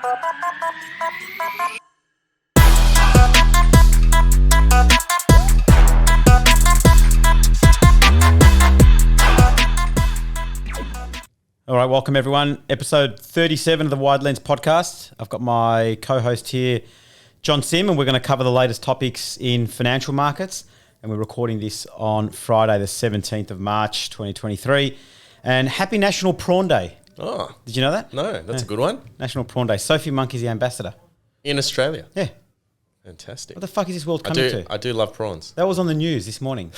All right, welcome everyone. Episode 37 of the Wide Lens podcast. I've got my co-host here, John Sim, and we're going to cover the latest topics in financial markets. And we're recording this on Friday, the 17th of March, 2023. And happy National Prawn Day. Oh. Did you know that? No, that's a good one. National Prawn Day. Sophie Monkey's the ambassador. In Australia? Yeah. Fantastic. What the fuck is this world coming to? I do love prawns. That was on the news this morning.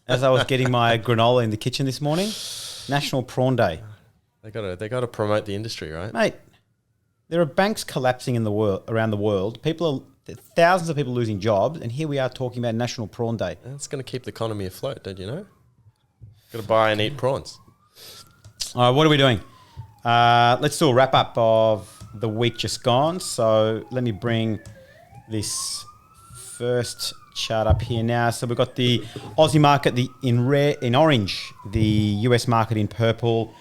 As I was getting my granola in the kitchen this morning. National Prawn Day. They gotta promote the industry, right? Mate, there are banks collapsing in the world around the world. Thousands of people losing jobs, and here we are talking about National Prawn Day. That's going to keep the economy afloat, don't you know? Got to buy and eat prawns. All right, what are we doing? Let's do a wrap up of the week just gone. So let me bring this first chart up here now. So we've got the Aussie market in orange, the US market in purple,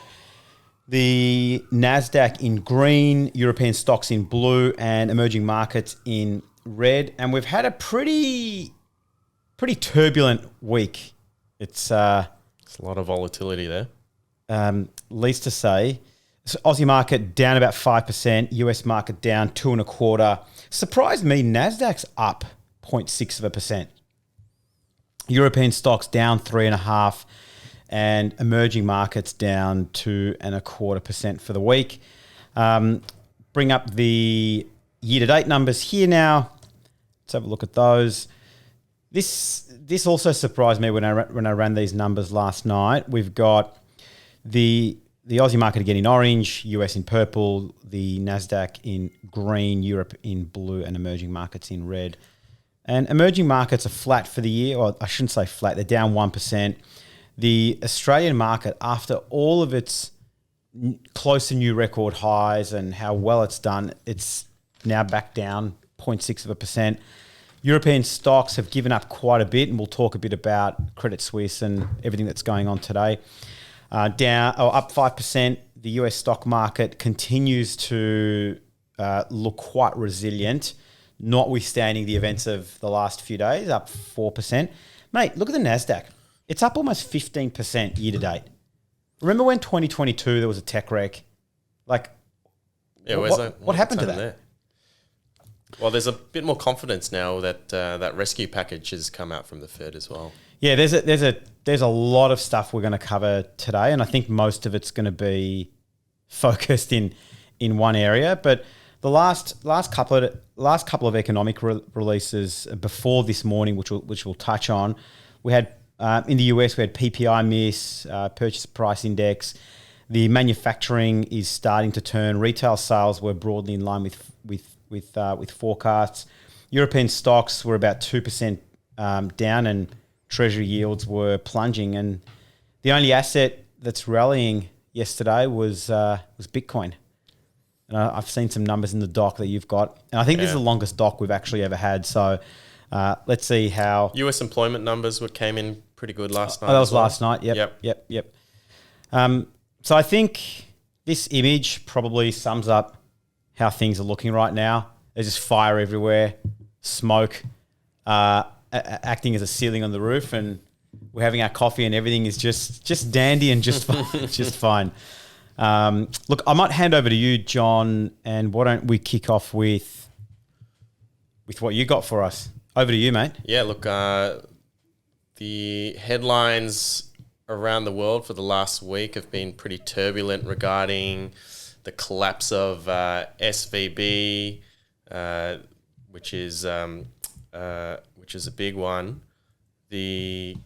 the NASDAQ in green, European stocks in blue, and emerging markets in red. And we've had a pretty turbulent week. It's a lot of volatility there. Least to say. So Aussie market down about 5%, US market down 2.25%. Surprised me, NASDAQ's up 0.6%. European stocks down 3.5%. And emerging markets down 2.25% for the week. Bring up the year-to-date numbers here now. Let's have a look at those. This also surprised me when I ran these numbers last night. We've got the Aussie market again in orange, US in purple, the NASDAQ in green, Europe in blue, and emerging markets in red. And emerging markets are flat for the year, or I shouldn't say flat, they're down 1%. The Australian market, after all of its close to new record highs and how well it's done, it's now back down 0.6%. European stocks have given up quite a bit, and we'll talk a bit about Credit Suisse and everything that's going on today. Up 5%. The US stock market continues to look quite resilient, notwithstanding the events of the last few days, up 4%. Mate, look at the NASDAQ. It's up almost 15% year to date. Remember when 2022 there was a tech wreck? What happened to that? There? Well, there's a bit more confidence now that that rescue package has come out from the Fed as well. Yeah, there's a lot of stuff we're going to cover today, and I think most of it's going to be focused in one area. But the last couple of economic releases before this morning, which we'll touch on, we had. In the US, we had PPI miss, purchase price index. The manufacturing is starting to turn. Retail sales were broadly in line with forecasts. European stocks were about 2% down, and treasury yields were plunging. And the only asset that's rallying yesterday was Bitcoin. And I've seen some numbers in the doc that you've got, and I think this is the longest doc we've actually ever had. So let's see how US employment numbers came in pretty good last night. Oh, that was last night. Yep. So I think this image probably sums up how things are looking right now. There's just fire everywhere, smoke, acting as a ceiling on the roof, and we're having our coffee, and everything is just dandy and just fine, just fine. Look, I might hand over to you, John, and why don't we kick off with what you got for us? Over to you, mate. Yeah, look, the headlines around the world for the last week have been pretty turbulent regarding the collapse of SVB, which is a big one. The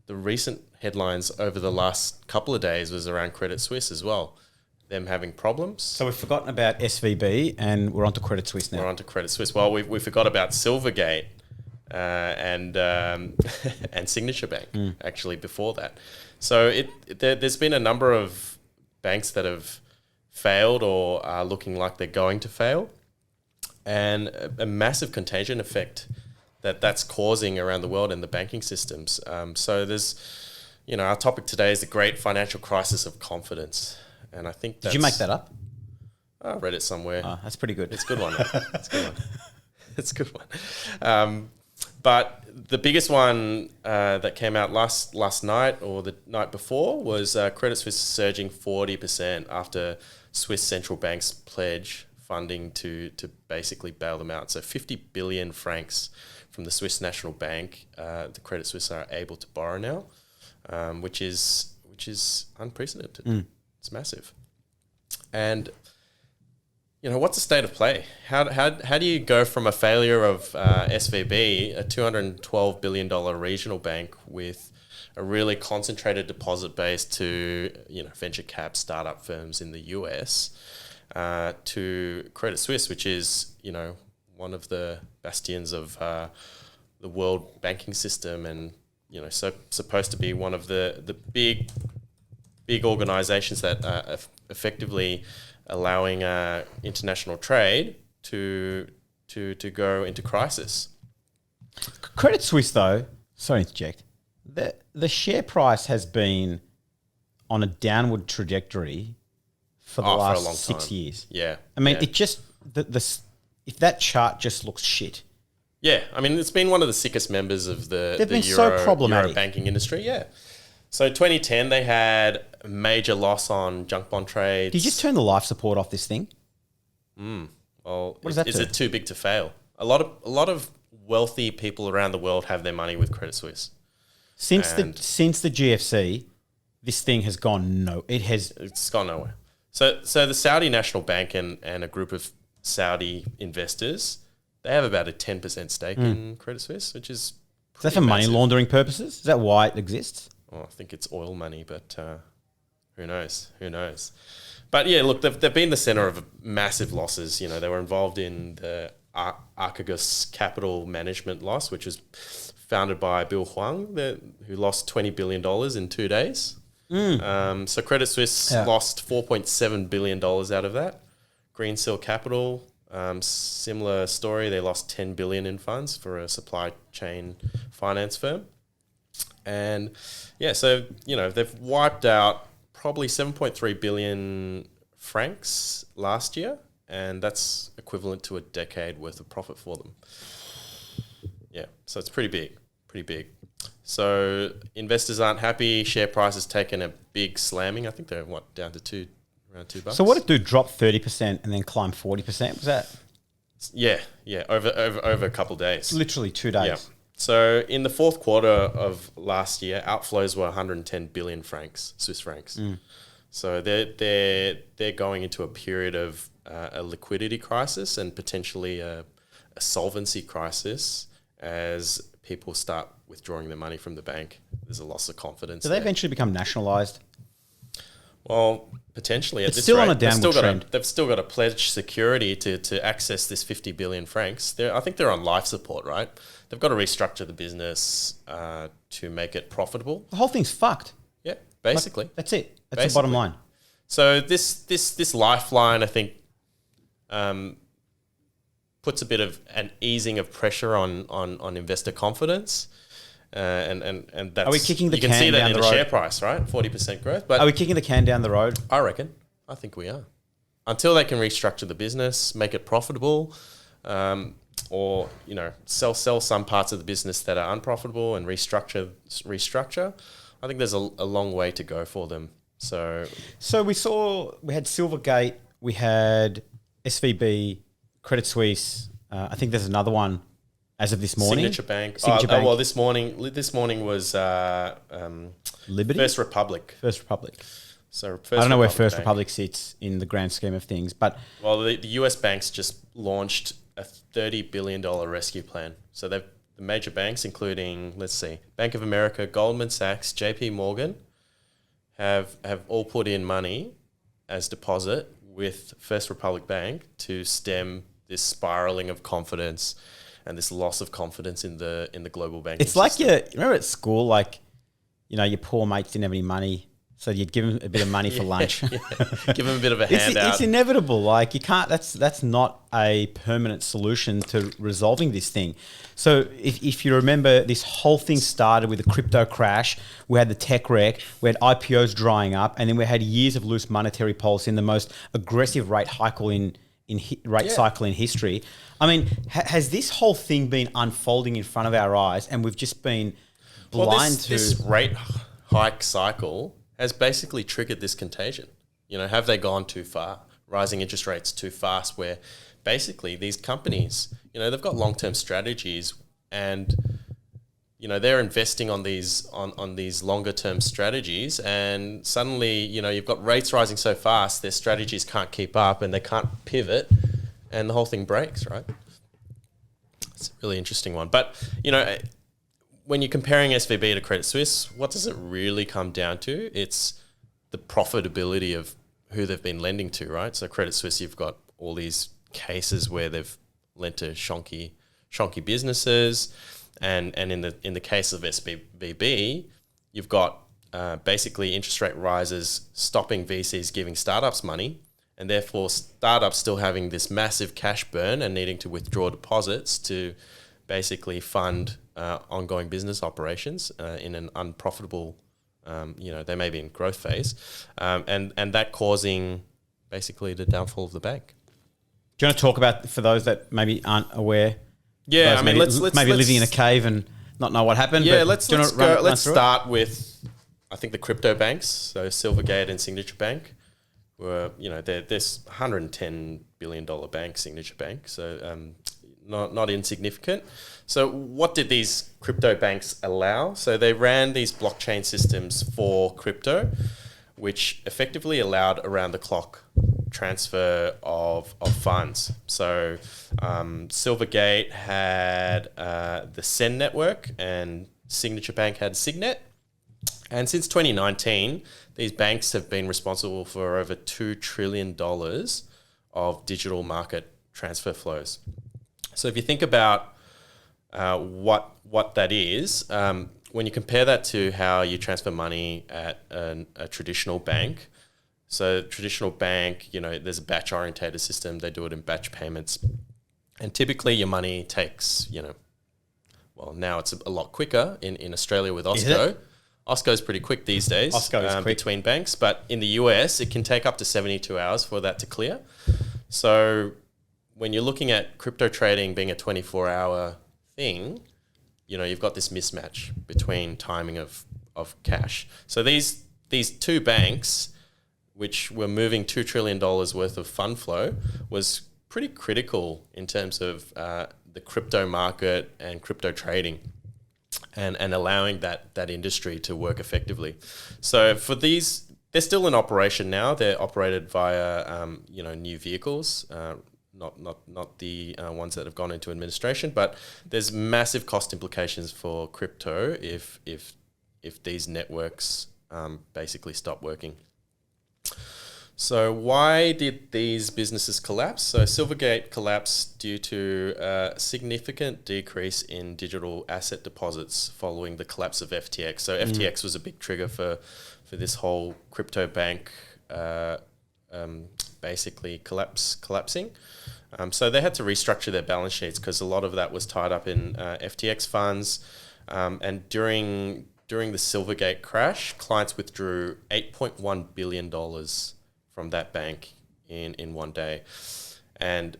recent headlines over the last couple of days was around Credit Suisse as well, them having problems. So we've forgotten about SVB and we're on to Credit Suisse now. We're on to Credit Suisse. Well, we forgot about Silvergate. And Signature Bank actually before that. So there's been a number of banks that have failed or are looking like they're going to fail, and a massive contagion effect that's causing around the world in the banking systems. So there's, our topic today is the great financial crisis of confidence, and I think did you make that up? I read it somewhere. That's pretty good. It's a good one. It's a good one. It's a good one. But the biggest one that came out last night or the night before was Credit Suisse surging 40% after Swiss central bank's pledge funding to basically bail them out. So 50 billion francs from the Swiss National Bank, the Credit Suisse are able to borrow now, which is unprecedented. It's massive. And what's the state of play? How do you go from a failure of SVB, a $212 billion regional bank with a really concentrated deposit base to venture cap startup firms in the US, to Credit Suisse, which is one of the bastions of the world banking system, and so supposed to be one of the big organizations that are effectively allowing international trade to go into crisis. Credit Suisse, though, sorry to interject, the share price has been on a downward trajectory for the last 6 years. Yeah. I mean, it just, if that chart just looks shit. Yeah, I mean, it's been one of the sickest members of the problematic Euro banking industry, yeah. So 2010, they had a major loss on junk bond trades. Did you just turn the life support off this thing? Well, is it too big to fail? A lot of wealthy people around the world have their money with Credit Suisse. Since the GFC, this thing has gone it's gone nowhere. So the Saudi National Bank and a group of Saudi investors, they have about a 10% stake in Credit Suisse, which is that for money laundering purposes? Is that why it exists? Oh, I think it's oil money, but who knows? Who knows? But yeah, look, they've been the center of massive losses. They were involved in the Archegos Capital Management loss, which was founded by Bill Huang, who lost $20 billion in 2 days. So Credit Suisse lost $4.7 billion out of that. Greensill Capital, similar story. They lost $10 billion in funds for a supply chain finance firm. And yeah, so, they've wiped out probably 7.3 billion francs last year, and that's equivalent to a decade worth of profit for them. Yeah, so it's pretty big. So investors aren't happy. Share price has taken a big slamming. I think they're down to around $2. So what did it do? Drop 30% and then climb 40%? Was that? Yeah, over a couple of days. Literally 2 days. Yeah. So in the fourth quarter of last year, outflows were 110 billion Swiss francs. So they're going into a period of a liquidity crisis and potentially a solvency crisis as people start withdrawing their money from the bank. There's a loss of confidence. Do they eventually become nationalised? Well, potentially. It's still on a downward trend. They've still got to pledge security to access this 50 billion francs. I think they're on life support, right? They've got to restructure the business to make it profitable. The whole thing's fucked. Yeah, basically. That's it. That's the bottom line. So this lifeline, I think, puts a bit of an easing of pressure on investor confidence. And that's, are we kicking the you can can see that down in the the road? share price, right? 40% growth. But are we kicking the can down the road? I reckon. I think we are. Until they can restructure the business, make it profitable, or sell some parts of the business that are unprofitable and restructure. I think there's a long way to go for them. So we had Silvergate, we had SVB, Credit Suisse. I think there's another one as of this morning. Signature Bank. Bank. Well, this morning was Liberty? First Republic. So I don't know where First Republic sits in the grand scheme of things, but the US banks just launched a $30 billion rescue plan. So the major banks, including, let's see, Bank of America, Goldman Sachs, JP Morgan, have all put in money as deposit with First Republic Bank to stem this spiraling of confidence and this loss of confidence in the global banking it's like system. remember at school, like, your poor mates didn't have any money, So you'd give them a bit of money for lunch. Give them a bit of a handout. It's inevitable. Like you can't. That's not a permanent solution to resolving this thing. So if you remember, this whole thing started with a crypto crash. We had the tech wreck. We had IPOs drying up, and then we had years of loose monetary policy and the most aggressive rate cycle in cycle in history. I mean, has this whole thing been unfolding in front of our eyes, and we've just been blind to this rate hike cycle has basically triggered this contagion. You know, have they gone too far? Rising interest rates too fast, where basically these companies, you know, they've got long-term strategies, and you know they're investing on these longer-term strategies, and suddenly, you know, you've got rates rising so fast, their strategies can't keep up, and they can't pivot, and the whole thing breaks. Right? It's a really interesting one, but you know, when you're comparing SVB to Credit Suisse, what does it really come down to? It's the profitability of who they've been lending to, right? So Credit Suisse, you've got all these cases where they've lent to shonky businesses, and in the case of SVB, you've got basically interest rate rises stopping VCs giving startups money, and therefore startups still having this massive cash burn and needing to withdraw deposits to basically fund ongoing business operations in an unprofitable, you know, they may be in growth phase, and that causing basically the downfall of the bank. Do you want to talk about, for those that maybe aren't aware? Yeah, I mean, let's living in a cave and not know what happened. Yeah, but let's start with, I think, the crypto banks. So Silvergate and Signature Bank were, you know, they're this $110 billion bank, Signature Bank. So not insignificant. So what did these crypto banks allow? So they ran these blockchain systems for crypto, which effectively allowed around-the-clock transfer of funds. So Silvergate had the Send network, and Signature Bank had Signet. And since 2019, these banks have been responsible for over $2 trillion of digital market transfer flows. So if you think about what that is, when you compare that to how you transfer money at a traditional bank, so traditional bank, you know, there's a batch orientated system. They do it in batch payments. And typically your money takes, you know, well, now it's a lot quicker in Australia with Osco. Osco's pretty quick these days. Osco is quick between banks. But in the US, it can take up to 72 hours for that to clear. So when you're looking at crypto trading being a 24-hour thing, you know, you've got this mismatch between timing of cash. So these two banks, which were moving $2 trillion worth of fund flow, was pretty critical in terms of the crypto market and crypto trading, and allowing that industry to work effectively. So for these, they're still in operation now. They're operated via you know, new vehicles, not the ones that have gone into administration. But there's massive cost implications for crypto if these networks basically stop working. So why did these businesses collapse? So Silvergate collapsed due to a significant decrease in digital asset deposits following the collapse of FTX. So FTX was a big trigger for this whole crypto bank basically collapsing. So they had to restructure their balance sheets because a lot of that was tied up in FTX funds. And during the Silvergate crash, clients withdrew $8.1 billion from that bank in one day. And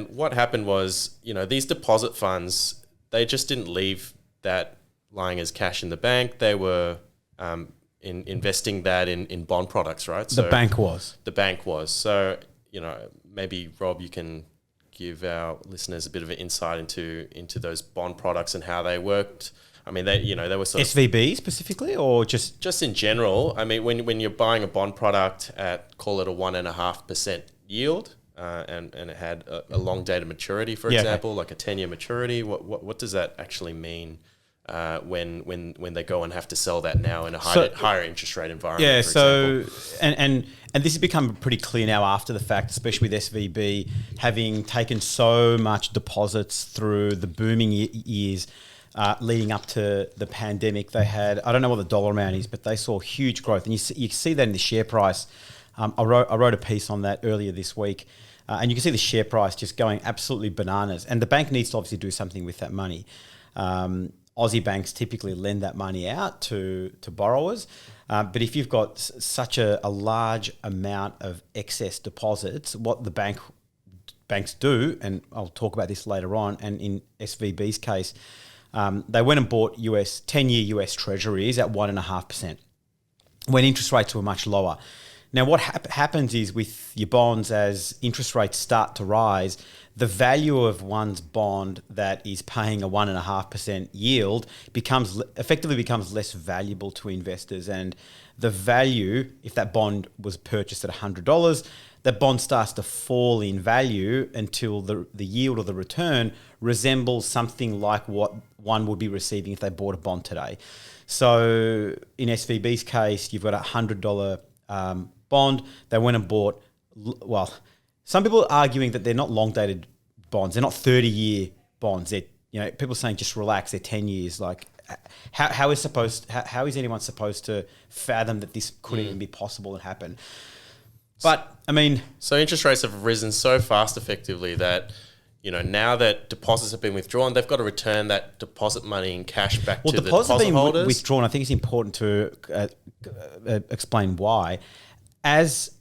what happened was, you know, these deposit funds, they just didn't leave that lying as cash in the bank. They were investing that in bond products, right? The bank was. So, you know, maybe Rob, you can give our listeners a bit of an insight into those bond products and how they worked. I mean, they were sort of SVB specifically, or just in general. I mean, when you're buying a bond product at, call it a 1.5% yield, and it had a long dated maturity, for example, like a 10-year maturity. What does that actually mean when they go and have to sell that now in a higher interest rate environment? Yeah. For example. And this has become pretty clear now after the fact, especially with SVB having taken so much deposits through the booming years. leading up to the pandemic. They had, I don't know what the dollar amount is, but they saw huge growth. And you see that in the share price. I wrote a piece on that earlier this week. And you can see the share price just going absolutely bananas. And the bank needs to obviously do something with that money. Aussie banks typically lend that money out to borrowers. But if you've got such a large amount of excess deposits, what the banks do, and I'll talk about this later on, and in SVB's case, they went and bought 10-year US treasuries at 1.5% when interest rates were much lower. Now, what happens is with your bonds, as interest rates start to rise, the value of one's bond that is paying a 1.5% yield effectively becomes less valuable to investors. And the value, if that bond was purchased at $100, that bond starts to fall in value until the yield or the return resembles something like what one would be receiving if they bought a bond today. So in SVB's case, you've got a $100 bond. They went and bought, well, some people are arguing that they're not long-dated bonds. They're not 30-year bonds. They're, people saying just relax, they're 10 years. Like, how is anyone supposed to fathom that this could even be possible and happen? But, I mean... So interest rates have risen so fast effectively that, now that deposits have been withdrawn, they've got to return that deposit money in cash back to the deposit being holders. Withdrawn, I think it's important to explain why. As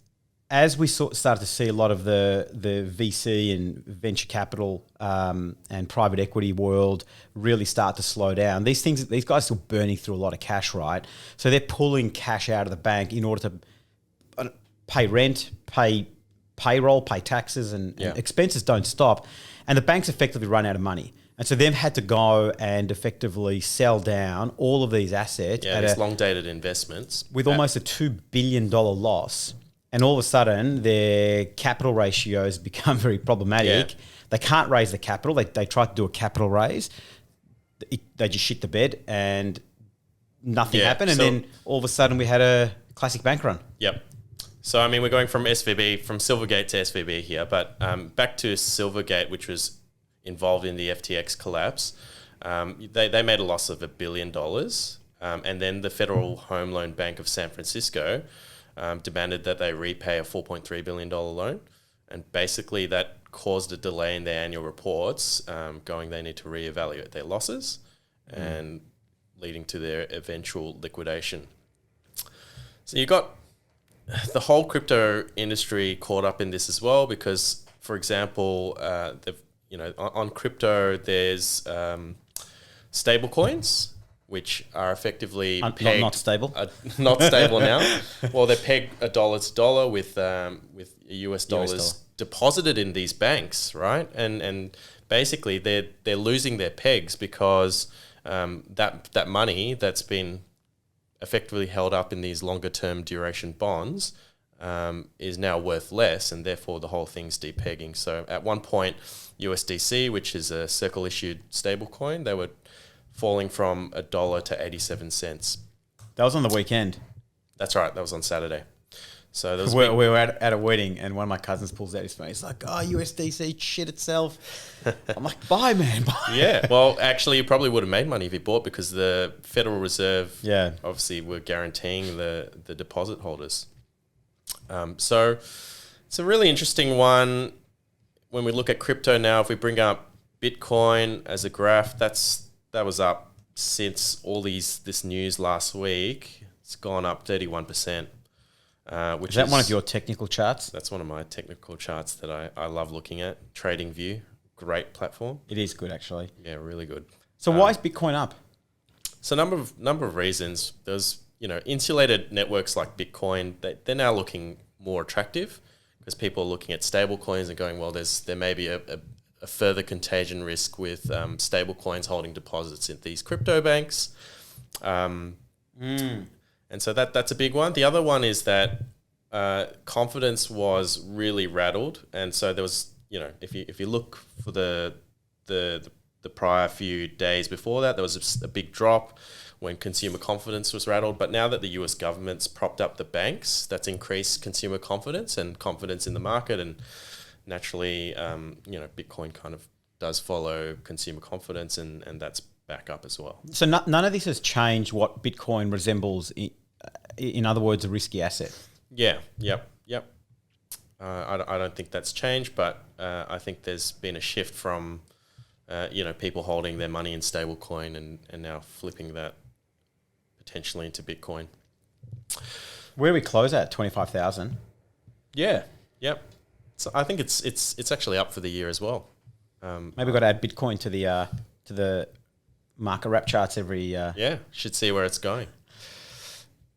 we started to see a lot of the VC and venture capital and private equity world really start to slow down, these guys are still burning through a lot of cash, right? So they're pulling cash out of the bank in order to pay rent, pay payroll, pay taxes, and expenses don't stop. And the banks effectively run out of money. And so they've had to go and effectively sell down all of these assets. Yeah, these long-dated investments. With almost a $2 billion loss. And all of a sudden, their capital ratios become very problematic. Yeah. They can't raise the capital. They tried to do a capital raise. They just shit the bed and nothing happened. And then all of a sudden, we had a classic bank run. Yep. So, I mean, we're going from Silvergate to SVB here. But back to Silvergate, which was involved in the FTX collapse. They made a loss of $1 billion. And then the Federal Home Loan Bank of San Francisco demanded that they repay a $4.3 billion loan. And basically that caused a delay in their annual reports, they need to reevaluate their losses and leading to their eventual liquidation. So you got the whole crypto industry caught up in this as well because, for example, on crypto there's stable coins, which are effectively pegged, not stable. Not stable now. Well, they're pegged $1 to dollar with US dollars deposited in these banks, right? And basically they're losing their pegs because that money that's been effectively held up in these longer term duration bonds is now worth less, and therefore the whole thing's depegging. So at one point, USDC, which is a Circle issued stablecoin, they were falling from $1 to 87 cents. That was on the weekend. That's right. That was on Saturday. So there was we were at a wedding, and one of my cousins pulls out his phone. He's like, "Oh, USDC shit itself." I'm like, "Buy, man, buy." Yeah. Well, actually, you probably would have made money if you bought because the Federal Reserve, obviously, were guaranteeing the deposit holders. So it's a really interesting one. When we look at crypto now, if we bring up Bitcoin as a graph, that was up since this news last week. It's gone up 31%. Which is that one of your technical charts? That's one of my technical charts that I love looking at. TradingView, great platform. It is good, actually. Yeah, really good. So why is Bitcoin up? So number of reasons. There's insulated networks like Bitcoin. They're now looking more attractive because people are looking at stable coins and going, well, there may be a further contagion risk with stable coins holding deposits in these crypto banks. And so that's a big one. The other one is that confidence was really rattled, and so there was, if you look for the prior few days before that, there was a big drop when consumer confidence was rattled. But now that the US government's propped up the banks, that's increased consumer confidence and confidence in the market, and naturally, Bitcoin kind of does follow consumer confidence, and that's back up as well. So none of this has changed what Bitcoin resembles. In other words, a risky asset. Yeah. Yep. I don't think that's changed, but I think there's been a shift from people holding their money in stablecoin and now flipping that potentially into Bitcoin. Where do we close at? 25,000. Yeah. Yep. So I think it's actually up for the year as well. Maybe we've got to add Bitcoin to the market wrap charts every. Yeah, should see where it's going.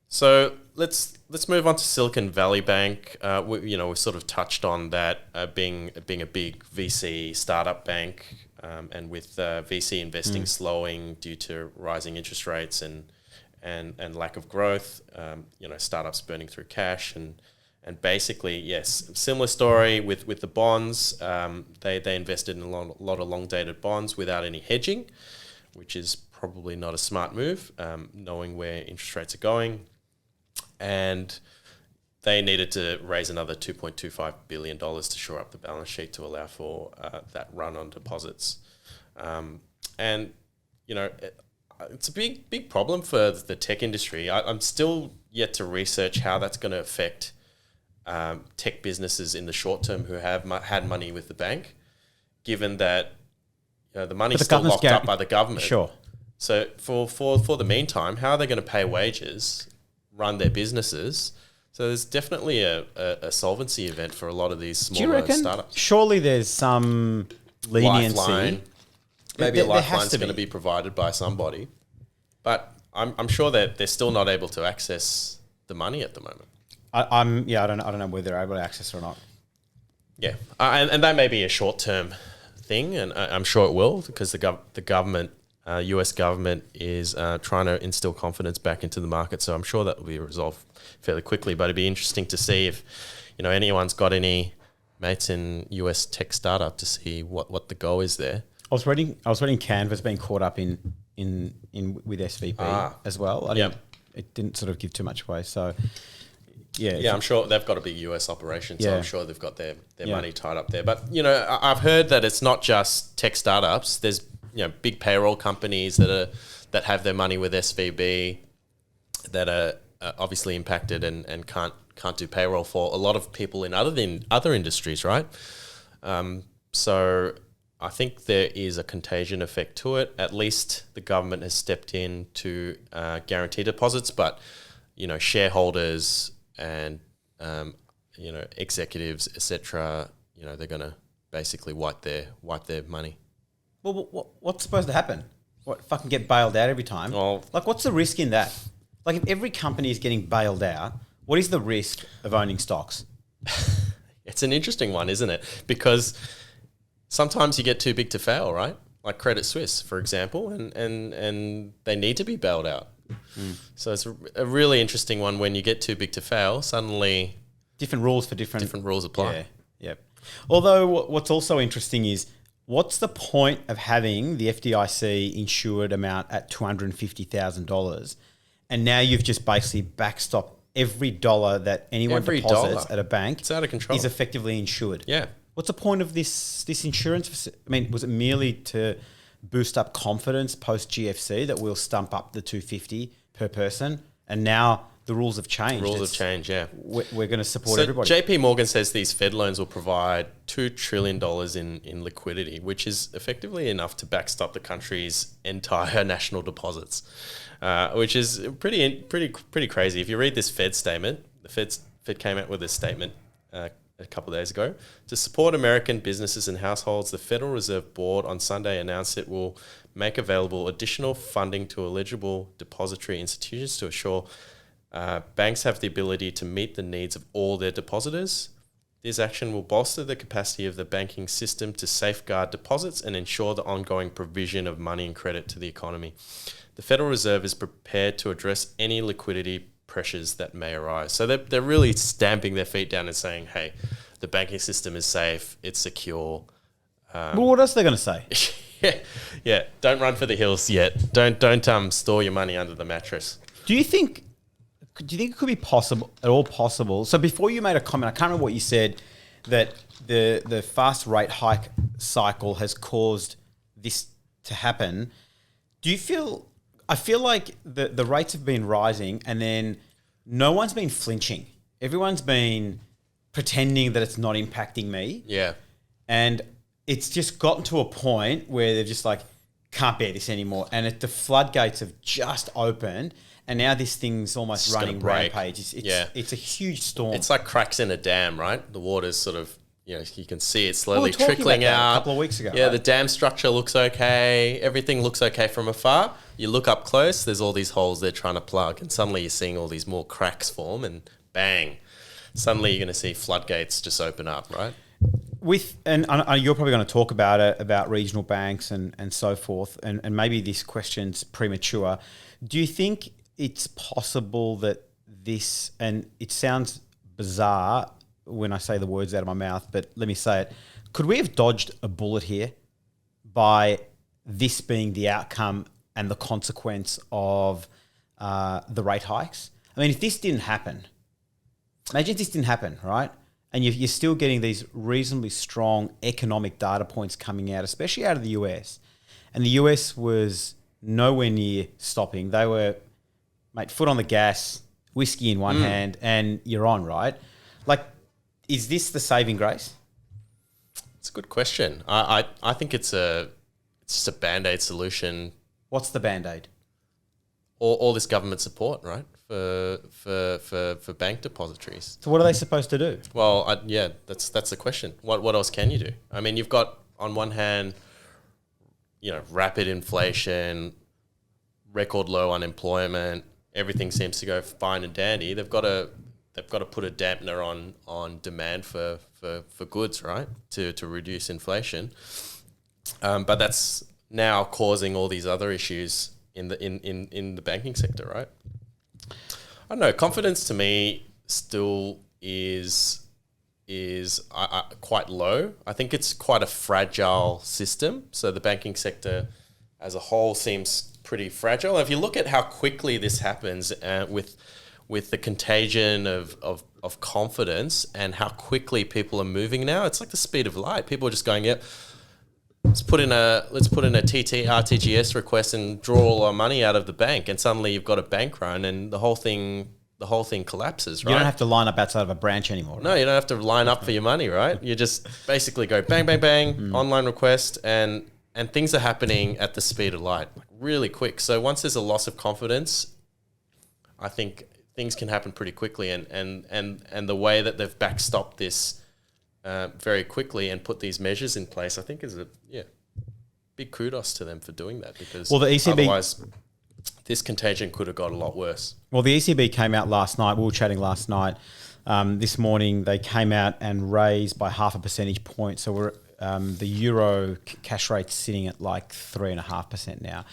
So let's move on to Silicon Valley Bank. We've sort of touched on that being a big VC startup bank, and with VC investing slowing due to rising interest rates and lack of growth. Startups burning through cash and basically, yes, similar story with the bonds. They invested in a lot of long dated bonds without any hedging, which is probably not a smart move, knowing where interest rates are going. And they needed to raise another $2.25 billion to shore up the balance sheet to allow for that run on deposits. It's a big problem for the tech industry. I'm still yet to research how that's going to affect tech businesses in the short term who have had money with the bank, given that the money's still locked up by the government. Sure. So for the meantime, how are they going to pay wages, run their businesses? So there's definitely a solvency event for a lot of these smaller startups. Surely there's some leniency. Lifeline. Maybe a lifeline's going to be provided by somebody. But I'm sure that they're still not able to access the money at the moment. I don't know whether they're able to access it or not. Yeah, and that may be a short-term thing, and I'm sure it will, because the government, US government, is trying to instill confidence back into the market. So I'm sure that will be resolved fairly quickly. But it'd be interesting to see if anyone's got any mates in US tech startup to see what the goal is there. I was reading Canva's being caught up in with SVP as well. It didn't sort of give too much away. So yeah, I'm sure they've got a big US operation, so I'm sure they've got their money tied up there. But I've heard that it's not just tech startups. There's big payroll companies that have their money with SVB that are obviously impacted and can't do payroll for a lot of people in other industries, right? So I think there is a contagion effect to it. At least the government has stepped in to guarantee deposits, but shareholders and executives, etc. They're going to basically wipe their money. Well, what's supposed to happen? What, fucking get bailed out every time? Well, what's the risk in that? Like, if every company is getting bailed out, what is the risk of owning stocks? It's an interesting one, isn't it? Because sometimes you get too big to fail, right? Like Credit Suisse, for example, and they need to be bailed out. So it's a really interesting one. When you get too big to fail, suddenly different rules for different rules apply. Yeah, yep. Although what's also interesting is, what's the point of having the FDIC insured amount at $250,000, and now you've just basically backstopped every dollar that anyone deposits at a bank? It's out of control. Is effectively insured. Yeah. What's the point of this insurance? I mean, was it merely to boost up confidence post GFC that we'll stump up the $250 per person, and now the rules have changed? Yeah. We're going to support everybody. JP Morgan says these Fed loans will provide $2 trillion in liquidity, which is effectively enough to backstop the country's entire national deposits, which is pretty crazy. If you read this Fed statement, the Fed came out with this statement a couple of days ago. To support American businesses and households, the Federal Reserve Board on Sunday announced it will make available additional funding to eligible depository institutions to assure banks have the ability to meet the needs of all their depositors. This action will bolster the capacity of the banking system to safeguard deposits and ensure the ongoing provision of money and credit to the economy. The Federal Reserve is prepared to address any liquidity pressures that may arise. So they're really stamping their feet down and saying, hey, the banking system is safe, it's secure. Well, what else are they going to say? Yeah. Don't run for the hills yet. Don't store your money under the mattress. Do you think it could be possible? So before you made a comment, I can't remember what you said, that the fast rate hike cycle has caused this to happen. Do you feel? I feel like the rates have been rising, and then no one's been flinching. Everyone's been pretending that it's not impacting me. Yeah. And it's just gotten to a point where they're just like, can't bear this anymore. And the floodgates have just opened, and now this thing's almost It's running gonna break. rampage. It's a huge storm. It's like cracks in a dam, right? The water's sort of, you can see it We slowly were talking trickling about that out. a couple of weeks ago. Yeah, right? the dam structure looks okay. Everything looks okay from afar. You look up close, there's all these holes they're trying to plug, and suddenly you're seeing all these more cracks form, and bang, suddenly you're going to see floodgates just open up, right? And you're probably going to talk about it, about regional banks and so forth, and maybe this question's premature. Do you think it's possible that this, and it sounds bizarre when I say the words out of my mouth, but let me say it, could we have dodged a bullet here by this being the outcome and the consequence of the rate hikes? I mean, if this didn't happen, imagine if this didn't happen, right? And you're still getting these reasonably strong economic data points coming out, especially out of the US. And the US was nowhere near stopping. They were, mate, foot on the gas, whiskey in one hand, and you're on, right? Like, is this the saving grace? It's a good question. I think it's just a Band-Aid solution. What's the Band-Aid? All this government support, right? For bank depositories. So what are they supposed to do? Well, that's the question. What else can you do? I mean, you've got on one hand, rapid inflation, record low unemployment. Everything seems to go fine and dandy. They've got to put a dampener on demand for goods, right? To reduce inflation. But that's now causing all these other issues in the banking sector, right? I don't know. Confidence to me still is quite low. I think it's quite a fragile system. So the banking sector as a whole seems pretty fragile. And if you look at how quickly this happens with the contagion of confidence and how quickly people are moving now, it's like the speed of light. People are just going, yeah, let's put in a TT RTGS request and draw all our money out of the bank, and suddenly you've got a bank run, and the whole thing collapses, right? You don't have to line up outside of a branch anymore. Right? No, you don't have to line up for your money, right? You just basically go bang, bang, bang, online request, and things are happening at the speed of light, like really quick. So once there's a loss of confidence, I think things can happen pretty quickly, and the way that they've backstopped this very quickly and put these measures in place, I think is big kudos to them for doing that, because the ECB, otherwise this contagion could have got a lot worse. Well, the ECB came out last night. We were chatting last night. This morning they came out and raised by 0.5 percentage point. So we're the euro cash rate's sitting at like 3.5% now.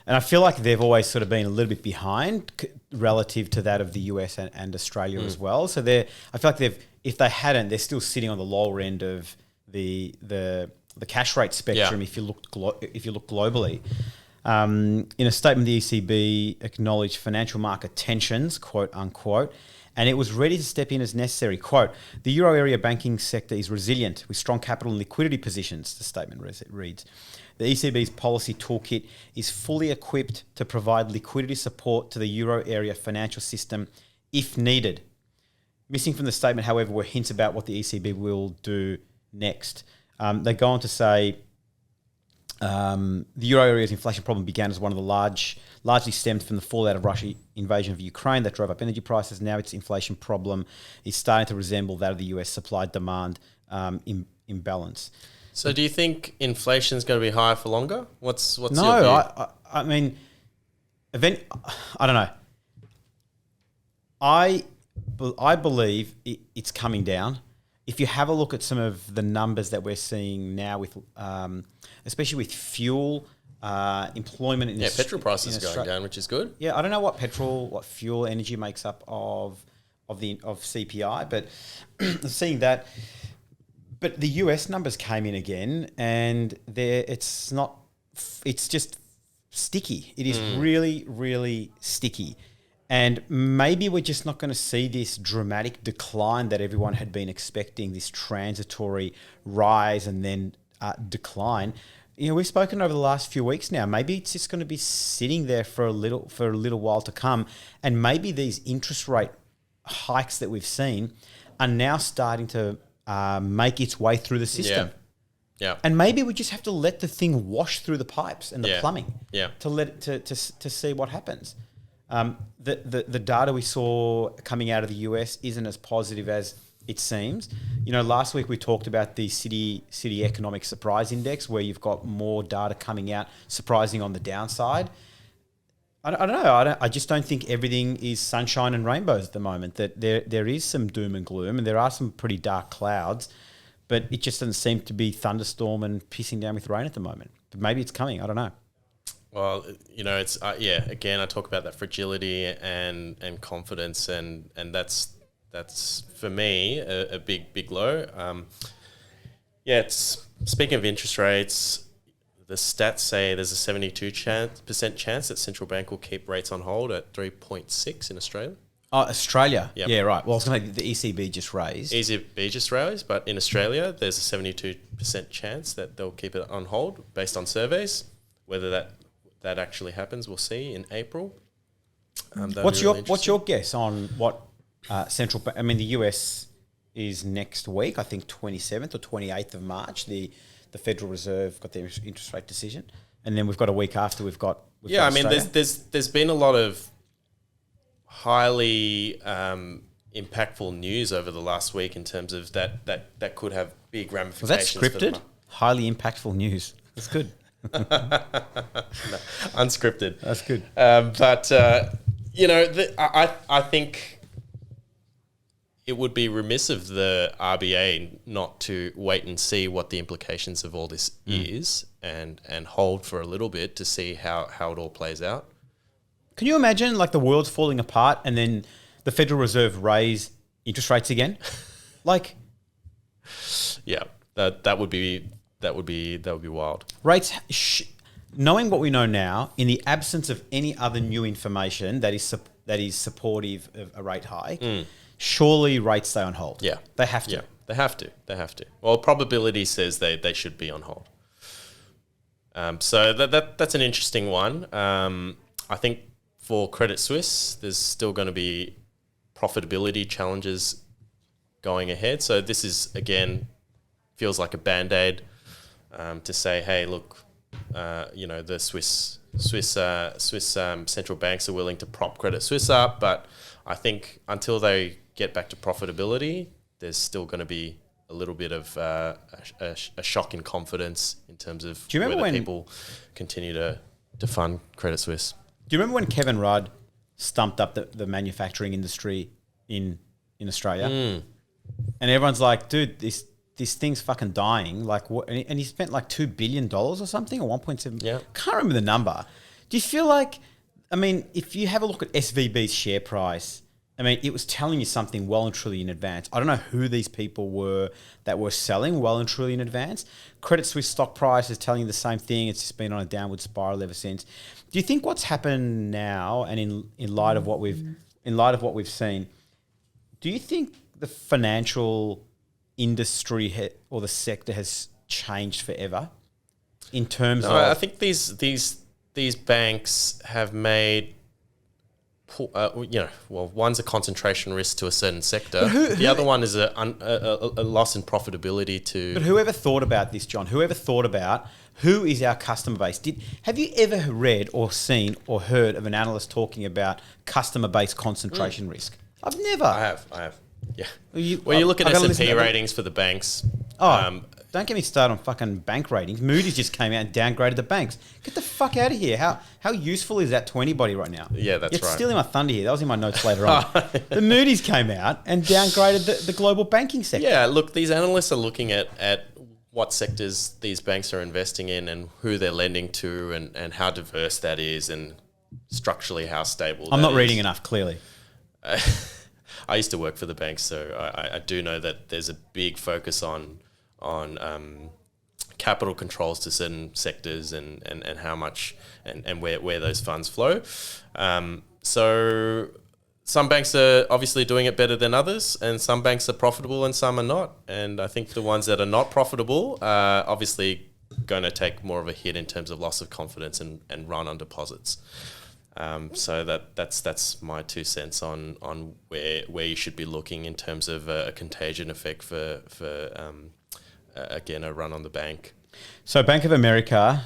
And I feel like they've always sort of been a little bit behind relative to that of the US and Australia as well. So I feel like if they hadn't, they're still sitting on the lower end of the cash rate spectrum. If you look globally, in a statement, the ECB acknowledged financial market tensions, quote unquote, and it was ready to step in as necessary. Quote, the euro area banking sector is resilient with strong capital and liquidity positions, the statement reads. The ECB's policy toolkit is fully equipped to provide liquidity support to the euro area financial system if needed. Missing from the statement, however, were hints about what the ECB will do next. They go on to say the euro area's inflation problem began as one of the largely stemmed from the fallout of Russia's invasion of Ukraine that drove up energy prices. Now its inflation problem is starting to resemble that of the US supply-demand imbalance. So do you think inflation is going to be higher for longer? What's your view? I mean, I don't know. I believe it's coming down. If you have a look at some of the numbers that we're seeing now with, especially with fuel, employment in petrol prices going down, which is good. Yeah, I don't know what fuel energy makes up of CPI, but seeing that. But the US numbers came in again, and it's just sticky. It is really, really sticky. And maybe we're just not going to see this dramatic decline that everyone had been expecting, this transitory rise and then decline. we've spoken over the last few weeks now. Maybe it's just going to be sitting there for a little while to come, and maybe these interest rate hikes that we've seen are now starting to make its way through the system. Yeah. And maybe we just have to let the thing wash through the pipes and the plumbing. Yeah. To let it to see what happens. The data we saw coming out of the US isn't as positive as it seems. Last week we talked about the city economic surprise index, where you've got more data coming out surprising on the downside. I don't know. I just don't think everything is sunshine and rainbows at the moment. That there is some doom and gloom, and there are some pretty dark clouds, but it just doesn't seem to be thunderstorm and pissing down with rain at the moment. But maybe it's coming. I don't know. Well, it's again, I talk about that fragility and confidence, and that's for me a big low. It's speaking of interest rates. The stats say there's a 72% chance that central bank will keep rates on hold at 3.6 in Australia. Oh, Australia. Yep. Yeah, right. Well, I was going to the ECB just raised. ECB just raised, but in Australia, there's a 72% chance that they'll keep it on hold based on surveys. Whether that actually happens, we'll see in April. What's your guess on what central bank? I mean, the US is next week. I think 27th or 28th of March. The Federal Reserve got their interest rate decision, and then we've got a week after. We've got I mean, there's been a lot of highly impactful news over the last week in terms of that could have big ramifications. Was that scripted? Highly impactful news. That's good. No, unscripted. That's good. I think it would be remiss of the RBA not to wait and see what the implications of all this is, and hold for a little bit to see how it all plays out. Can you imagine the world's falling apart and then the Federal Reserve raise interest rates again? Yeah, that would be wild. Rates, knowing what we know now, in the absence of any other new information that is supportive of a rate hike, surely rates stay on hold. Yeah, they have to. Yeah, they have to. Well, probability says they should be on hold. So that's an interesting one. I think for Credit Suisse, there's still going to be profitability challenges going ahead. So this is, again, feels like a Band-Aid to say, hey, look, the Swiss central banks are willing to prop Credit Suisse up, but I think until they get back to profitability, there's still going to be a little bit of a shock in confidence in terms of whether people continue to fund Credit Suisse. Do you remember when Kevin Rudd stumped up the manufacturing industry in Australia? And everyone's like, dude, this thing's fucking dying. And he spent $2 billion or something, or 1.7. Yeah. Can't remember the number. Do you feel like, if you have a look at SVB's share price, it was telling you something well and truly in advance. I don't know who these people were that were selling well and truly in advance. Credit Suisse stock price is telling you the same thing. It's just been on a downward spiral ever since. Do you think what's happened now, and in light of what we've seen, do you think the financial industry or the sector has changed forever in terms of? I think these banks have made. One's a concentration risk to a certain sector. The other one is a loss in profitability to. But whoever thought about this, John? Whoever thought about who is our customer base? Have you ever read or seen or heard of an analyst talking about customer base concentration risk? I've never. I have. Yeah. When you look at S&P ratings for the banks. Don't get me started on fucking bank ratings. Moody's just came out and downgraded the banks. Get the fuck out of here. How useful is that to anybody right now? Yeah, that's right. You're stealing my thunder here. That was in my notes later on. The Moody's came out and downgraded the global banking sector. Yeah, look, these analysts are looking at what sectors these banks are investing in and who they're lending to and how diverse that is and structurally how stable I'm not reading enough, clearly. I used to work for the banks, so I do know that there's a big focus on capital controls to certain sectors and how much and where those funds flow. So some banks are obviously doing it better than others, and some banks are profitable and some are not. And I think the ones that are not profitable are obviously going to take more of a hit in terms of loss of confidence and run on deposits. So that's my 2 cents on where you should be looking in terms of a contagion effect for again, a run on the bank. So Bank of America,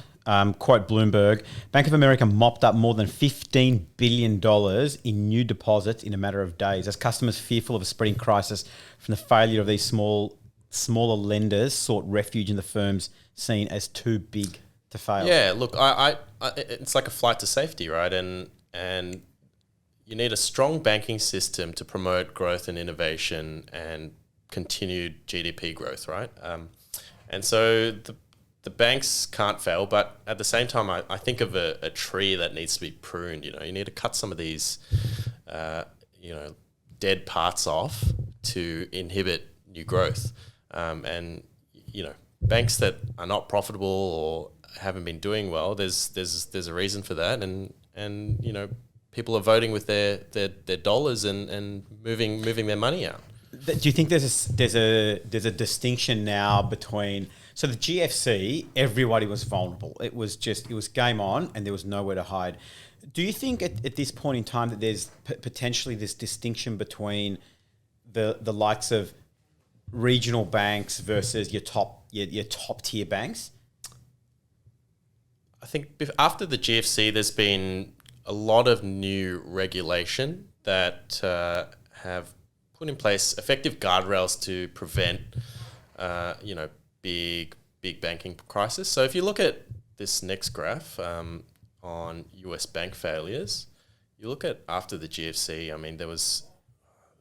quote Bloomberg, Bank of America mopped up more than $15 billion in new deposits in a matter of days as customers fearful of a spreading crisis from the failure of these smaller lenders sought refuge in the firms seen as too big to fail. Yeah, look, I it's like a flight to safety, right? And you need a strong banking system to promote growth and innovation and continued GDP growth, right? And so the banks can't fail, but at the same time, I think of a tree that needs to be pruned. You need to cut some of these, dead parts off to inhibit new growth. And banks that are not profitable or haven't been doing well, there's a reason for that, and people are voting with their dollars and moving their money out. Do you think there's a distinction now between, so the GFC, everybody was vulnerable. It was game on and there was nowhere to hide. Do you think at this point in time that there's potentially this distinction between the likes of regional banks versus your top tier banks? I think after the GFC, there's been a lot of new regulation that have put in place effective guardrails to prevent, big banking crisis. So if you look at this next graph on US bank failures, you look at after the GFC. I mean, there was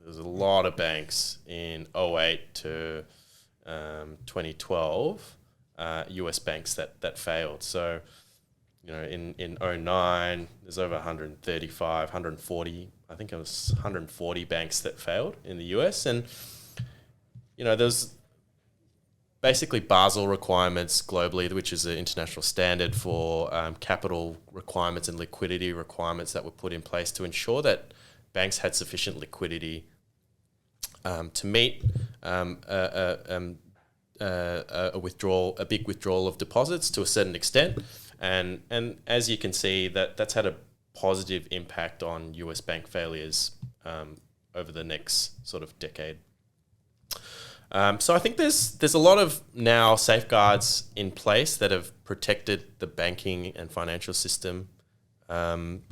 a lot of banks in 2008 to 2012, US banks that failed. So, in 2009, there's over 135, 140, I think it was 140 banks that failed in the US. And, there's basically Basel requirements globally, which is an international standard for capital requirements and liquidity requirements that were put in place to ensure that banks had sufficient liquidity to meet a big withdrawal of deposits to a certain extent. And as you can see, that's had a positive impact on US bank failures over the next sort of decade. So I think there's a lot of now safeguards in place that have protected the banking and financial system since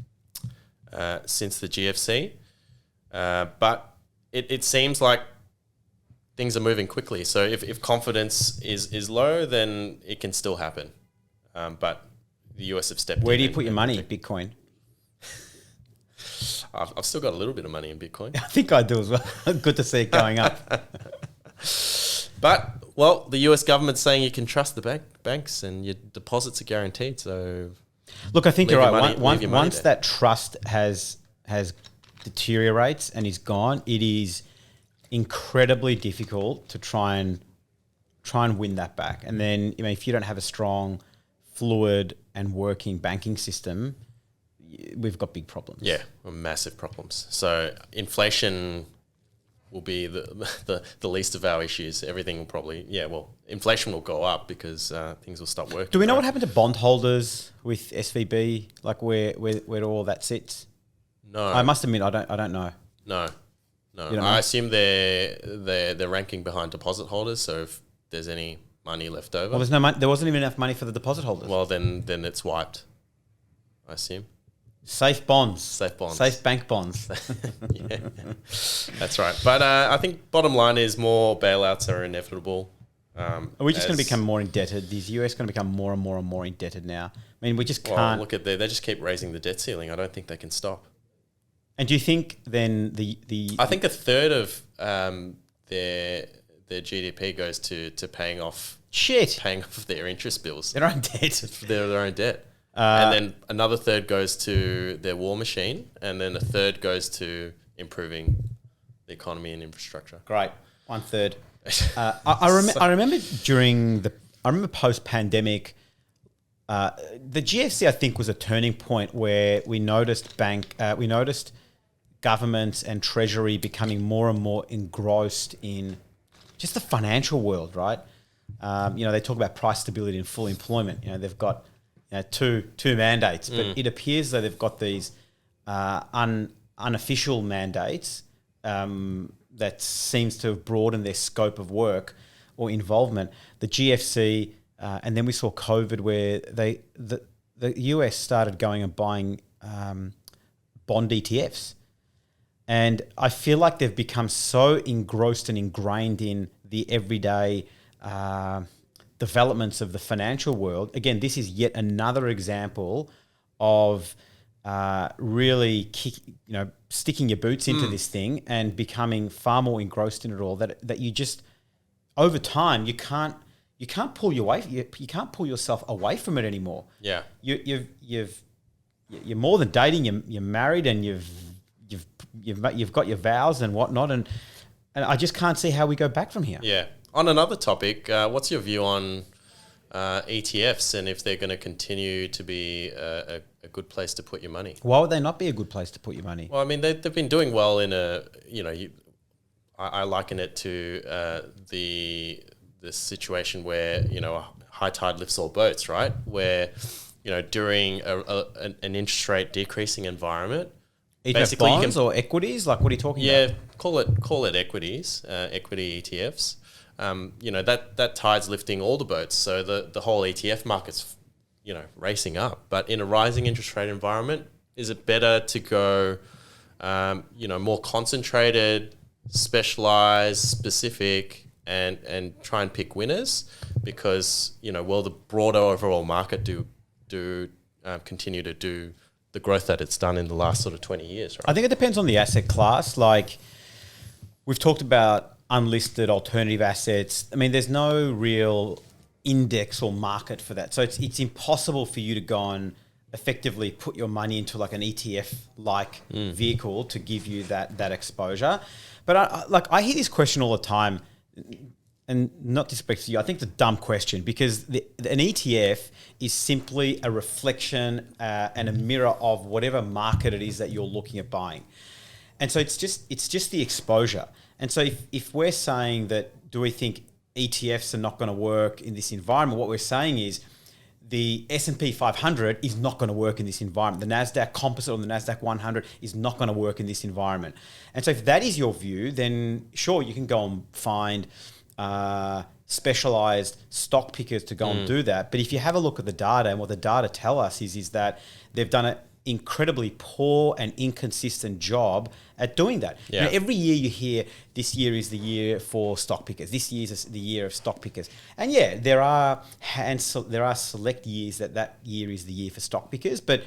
the GFC. But it seems like things are moving quickly. So if confidence is low, then it can still happen. But the US have stepped in. Where do you put your money? Bitcoin? I've still got a little bit of money in Bitcoin. I think I do as well. Good to see it going up. But, well, the US government's saying you can trust the banks and your deposits are guaranteed. So, look, I think you're right. Once there. that trust has deteriorates and is gone, it is incredibly difficult to try and win that back. And then, if you don't have a strong, fluid and working banking system, we've got big problems. Yeah, massive problems. So inflation will be the least of our issues. Everything will probably, inflation will go up because things will stop working. Do we know what happened to bondholders with SVB? Like where all that sits? No, I must admit I don't know. No. You don't know? I assume they're ranking behind deposit holders. So if there's any money left over, Well, there's no money. There wasn't even enough money for the deposit holders. well then it's wiped, I assume. Safe bonds. Safe bonds. Safe bank bonds. Yeah, that's right. But I think bottom line is more bailouts are inevitable. Are we just going to become more indebted? Is the US going to become more and more and more indebted now? I mean, we just can't. Well, look at they just keep raising the debt ceiling. I don't think they can stop. And do you think then the I think a third of their GDP goes to paying off their interest bills. Their own debt. Their own debt. And then another third goes to their war machine, and then a third goes to improving the economy and infrastructure. Great, 1/3. I remember post-pandemic, the GFC I think was a turning point where we noticed governments and treasury becoming more and more engrossed in just the financial world, right? They talk about price stability and full employment. They've got two mandates, but it appears that they've got these unofficial mandates that seems to have broadened their scope of work or involvement. The GFC, and then we saw COVID, where the US started going and buying bond ETFs. And I feel like they've become so engrossed and ingrained in the everyday developments of the financial world. Again, this is yet another example of really sticking your boots into this thing and becoming far more engrossed in it all. That you just, over time, you can't pull yourself away from it anymore. Yeah, you're more than dating. You're married, and you've got your vows and whatnot, and I just can't see how we go back from here. Yeah. On another topic, what's your view on ETFs and if they're going to continue to be a good place to put your money? Why would they not be a good place to put your money? Well, I mean, they've been doing well in I liken it to the situation where, a high tide lifts all boats, right? Where, during an interest rate decreasing environment, basically bonds or equities? Like, what are you talking about? Yeah, call it equities, equity ETFs. That tide's lifting all the boats. So the whole ETF market's, racing up. But in a rising interest rate environment, is it better to go, more concentrated, specialized, specific, and try and pick winners? Because, will the broader overall market continue to do the growth that it's done in the last sort of 20 years, right? I think it depends on the asset class. Like, we've talked about unlisted alternative assets. I mean, there's no real index or market for that. So it's impossible for you to go and effectively put your money into like an ETF-like vehicle to give you that exposure. But I hear this question all the time, and not disrespect to you, I think it's a dumb question, because an ETF is simply a reflection and a mirror of whatever market it is that you're looking at buying. And so it's just the exposure. And so if we're saying that, do we think ETFs are not going to work in this environment? What we're saying is the S&P 500 is not going to work in this environment. The NASDAQ composite on the NASDAQ 100 is not going to work in this environment. And so if that is your view, then sure, you can go and find specialized stock pickers to go and do that. But if you have a look at the data, and what the data tell us is that they've done an incredibly poor and inconsistent job at doing that. Yeah. Every year you hear this year is the year for stock pickers. This year is the year of stock pickers. And yeah, there are select years that year is the year for stock pickers. But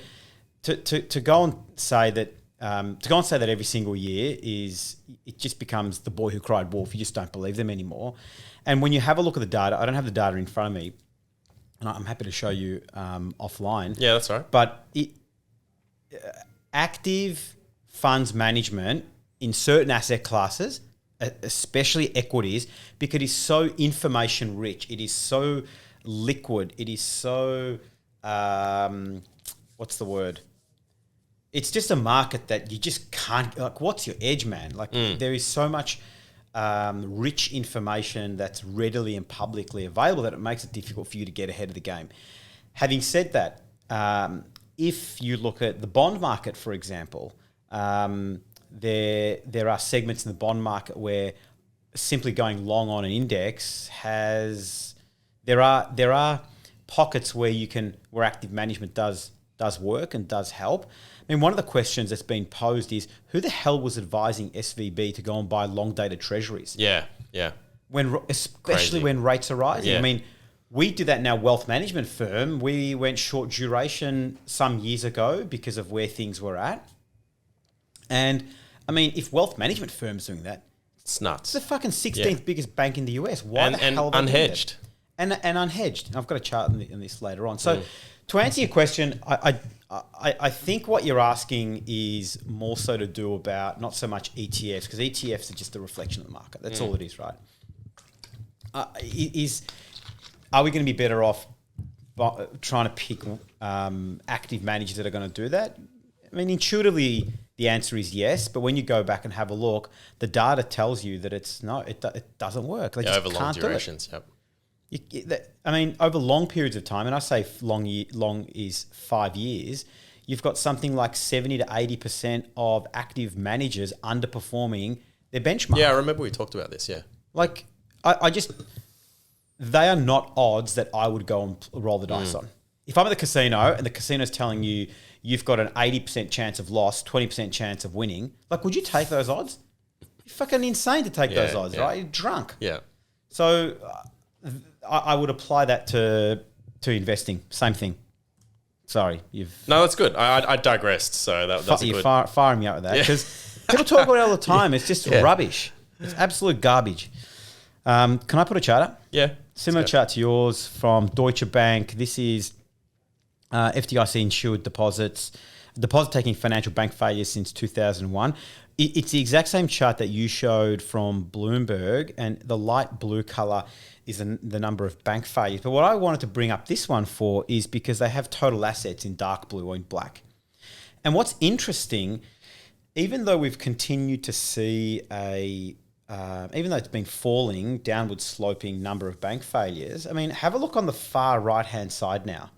to go and say that every single year it just becomes the boy who cried wolf. You just don't believe them anymore. And when you have a look at the data, I don't have the data in front of me, and I'm happy to show you offline. Yeah, that's right. But active funds management in certain asset classes, especially equities, because it is so information rich, it is so liquid, it is so what's the word? It's just a market that you just can't, like, what's your edge, man? Like, there is so much rich information that's readily and publicly available that it makes it difficult for you to get ahead of the game. Having said that, if you look at the bond market, for example, there are segments in the bond market where simply going long on an index there are pockets where active management does work and does help. I mean, one of the questions that's been posed is, who the hell was advising SVB to go and buy long-dated treasuries? Yeah. Especially when rates are rising. Yeah. I mean, we do that in our wealth management firm. We went short duration some years ago because of where things were at. And, I mean, if wealth management firms doing that, it's nuts. It's the fucking 16th biggest bank in the US. Why the hell are they doing unhedged? And unhedged. And I've got a chart on this later on. So to answer your question, I think what you're asking is more so to do about not so much ETFs, because ETFs are just a reflection of the market. That's all it is, right? Are we going to be better off trying to pick active managers that are going to do that? I mean, intuitively, the answer is yes. But when you go back and have a look, the data tells you that it doesn't work. They just over long can't durations. do it. Yep. I mean, over long periods of time, and I say long is 5 years, you've got something like 70 to 80% of active managers underperforming their benchmark. Yeah, I remember we talked about this, yeah. Like, I just, they are not odds that I would go and roll the dice on. If I'm at the casino and the casino's telling you you've got an 80% chance of loss, 20% chance of winning, like, would you take those odds? You're fucking insane to take those odds, right? You're drunk. Yeah. So I would apply that to investing. Same thing. Sorry, No, that's good. I digressed, so that's good. You're firing me out with that because people talk about it all the time. It's just rubbish. It's absolute garbage. Can I put a chart up? Yeah. Similar chart to yours from Deutsche Bank. This is FDIC insured deposits, deposit taking financial bank failures since 2001. It's the exact same chart that you showed from Bloomberg, and the light blue color is the number of bank failures. But what I wanted to bring up this one for is because they have total assets in dark blue or in black. And what's interesting, even though we've continued to see even though it's been falling, downward sloping number of bank failures, I mean, have a look on the far right-hand side now.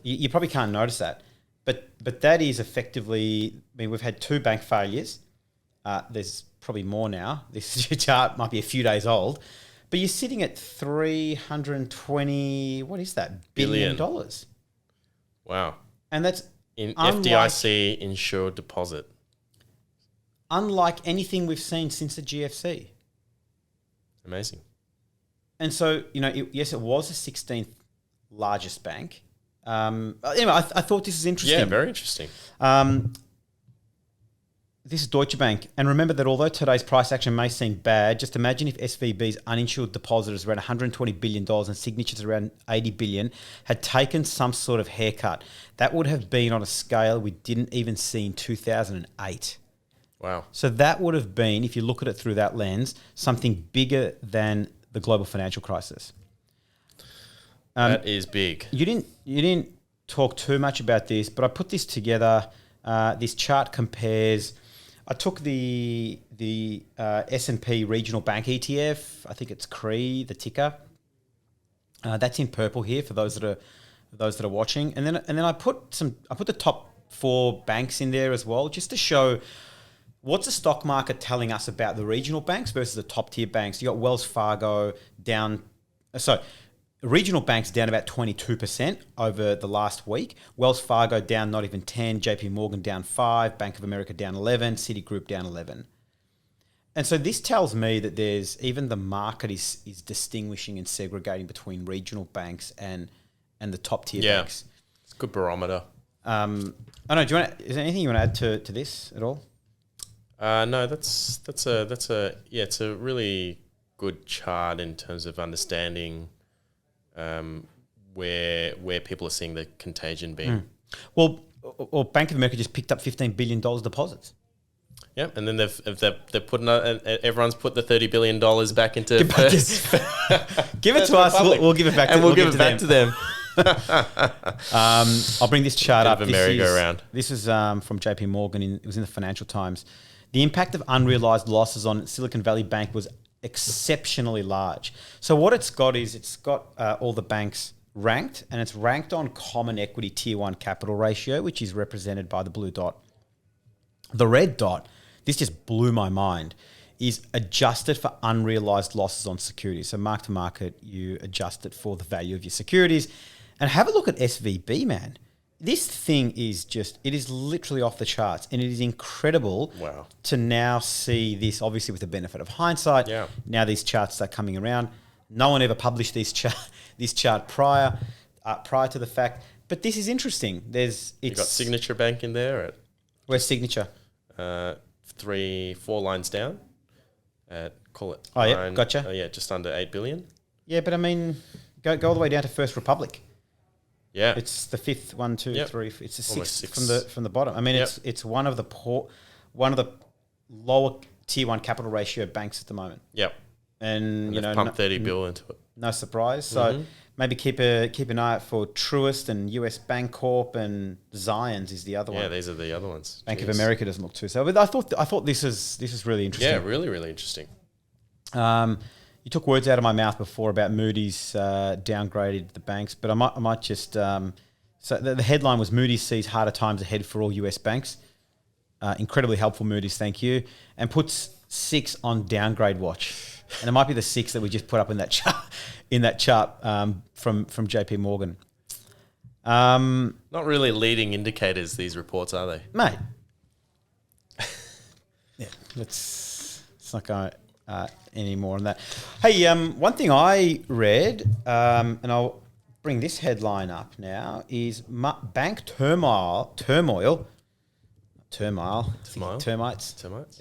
You probably can't notice that. But that is effectively, I mean, we've had 2 bank failures. There's probably more now. This chart might be a few days old. But you're sitting at $320, what is that? Billion dollars. Wow. And that's in FDIC insured deposit. Unlike anything we've seen since the GFC. Amazing. And so, yes, it was the 16th largest bank. Anyway, I thought this is interesting. Yeah, very interesting. This is Deutsche Bank. And remember that although today's price action may seem bad, just imagine if SVB's uninsured depositors around $120 billion and signatures around $80 billion had taken some sort of haircut. That would have been on a scale we didn't even see in 2008. Wow. So that would have been, if you look at it through that lens, something bigger than the global financial crisis. That is big. You didn't talk too much about this, but I put this together. This chart compares. I took the S&P regional bank ETF. I think it's CRE, the ticker. That's in purple here for those that are watching. And then I put the top 4 banks in there as well, just to show what's the stock market telling us about the regional banks versus the top tier banks. You got Wells Fargo down. Regional banks down about 22% over the last week. Wells Fargo down not even 10, JP Morgan down 5, Bank of America down 11, Citigroup down 11. And so this tells me that even the market is distinguishing and segregating between regional banks and the top tier banks. It's a good barometer. I don't know, is there anything you want to add to this at all? No, it's a really good chart in terms of understanding where people are seeing the contagion being. Well, Bank of America just picked up $15 billion deposits. Yeah, and then they've put everyone's put the $30 billion back into give it to us. We'll give it back. And we'll give it back to them. I'll bring this chart up. A merry-go-round. This is from JP Morgan. It was in the Financial Times. The impact of unrealized losses on Silicon Valley Bank was exceptionally large. So what it's got all the banks ranked, and it's ranked on common equity tier 1 capital ratio, which is represented by the blue dot. The red dot, this just blew my mind, is adjusted for unrealized losses on securities. So mark to market, you adjust it for the value of your securities. And have a look at SVB, man. This thing is it is literally off the charts, and it is incredible to now see this, obviously with the benefit of hindsight. Yeah. Now these charts are coming around. No one ever published this chart prior to the fact, but this is interesting. You got Signature Bank in there. Where's Signature? 3-4 lines down. Call it. Oh, yeah, gotcha. Just under 8 billion. Yeah, but I mean, go all the way down to First Republic. Yeah, it's the 5th, 1, 2, 3. It's the 6th from the bottom. I mean, it's one of the lower tier 1 capital ratio banks at the moment. Yep. And you know, pumped 30 bill into it. No surprise. So maybe keep an eye out for Truist and US Bancorp, and Zions is the other one. Yeah, these are the other ones. Bank of America doesn't look too so. But I thought this is really interesting. Yeah, really, really interesting. You You took words out of my mouth before about Moody's downgraded the banks, but I might just... so the headline was Moody's sees harder times ahead for all US banks. Incredibly helpful, Moody's, thank you. And puts 6 on downgrade watch. And it might be the 6 that we just put up in that chart, from JP Morgan. Not really leading indicators, these reports, are they? Mate. Yeah, let's not go any more on that. Hey, one thing I read, and I'll bring this headline up now, is bank termites. It's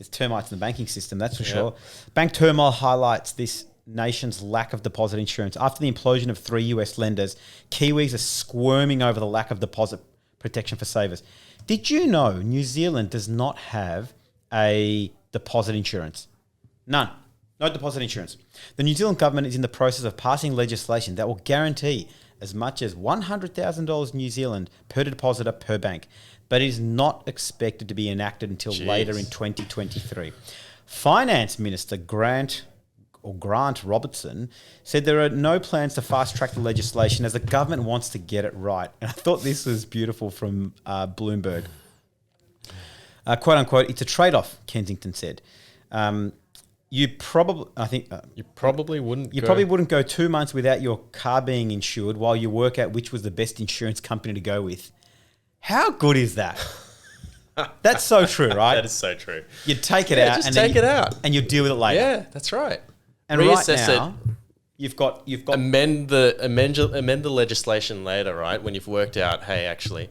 termites in the banking system, that's for sure. Bank turmoil highlights this nation's lack of deposit insurance. After the implosion of 3 US lenders, Kiwis are squirming over the lack of deposit protection for savers. Did you know New Zealand does not have a deposit insurance? None. No deposit insurance. The New Zealand government is in the process of passing legislation that will guarantee as much as $100,000 New Zealand per depositor per bank, but it is not expected to be enacted until later in 2023. Finance Minister Grant Robertson said there are no plans to fast-track the legislation as the government wants to get it right. And I thought this was beautiful from Bloomberg. Quote unquote, it's a trade-off, Kensington said. You probably wouldn't go 2 months without your car being insured while you work out which was the best insurance company to go with. How good is that? That's so true, right? That is so true. You take it out, just take it out, and you deal with it later. Yeah, that's right. And reassess right now, you've got amend the legislation later, right? When you've worked out, hey, actually.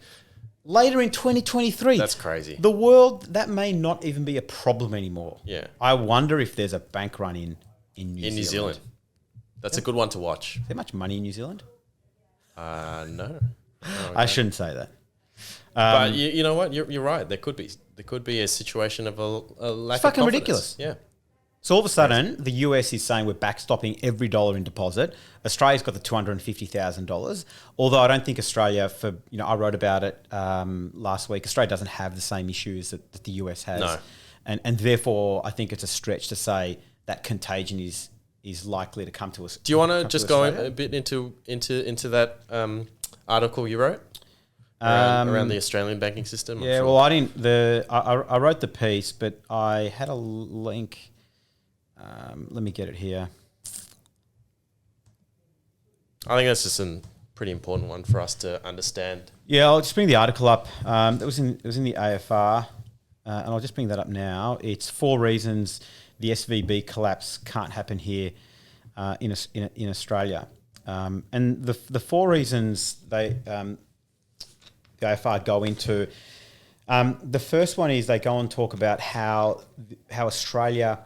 Later in 2023. That's crazy. The world, that may not even be a problem anymore. Yeah. I wonder if there's a bank run in New Zealand. That's a good one to watch. Is there much money in New Zealand? No. I shouldn't say that. But you know what? You're right. There could be a situation of a lack of confidence. It's fucking ridiculous. Yeah. So all of a sudden, the US is saying we're backstopping every dollar in deposit. Australia's got the $250,000. Although I don't think Australia, I wrote about it last week. Australia doesn't have the same issues that the US has, no. and therefore I think it's a stretch to say that contagion is likely to come to us. Do you want to just go a bit into that article you wrote around the Australian banking system? Yeah, well, I didn't. I wrote the piece, but I had a link. Let me get it here. I think that's just a pretty important one for us to understand. Yeah, I'll just bring the article up. It was in the AFR, and I'll just bring that up now. It's 4 reasons the SVB collapse can't happen here in Australia, and the 4 reasons the AFR go into. The first one is they go and talk about how Australia,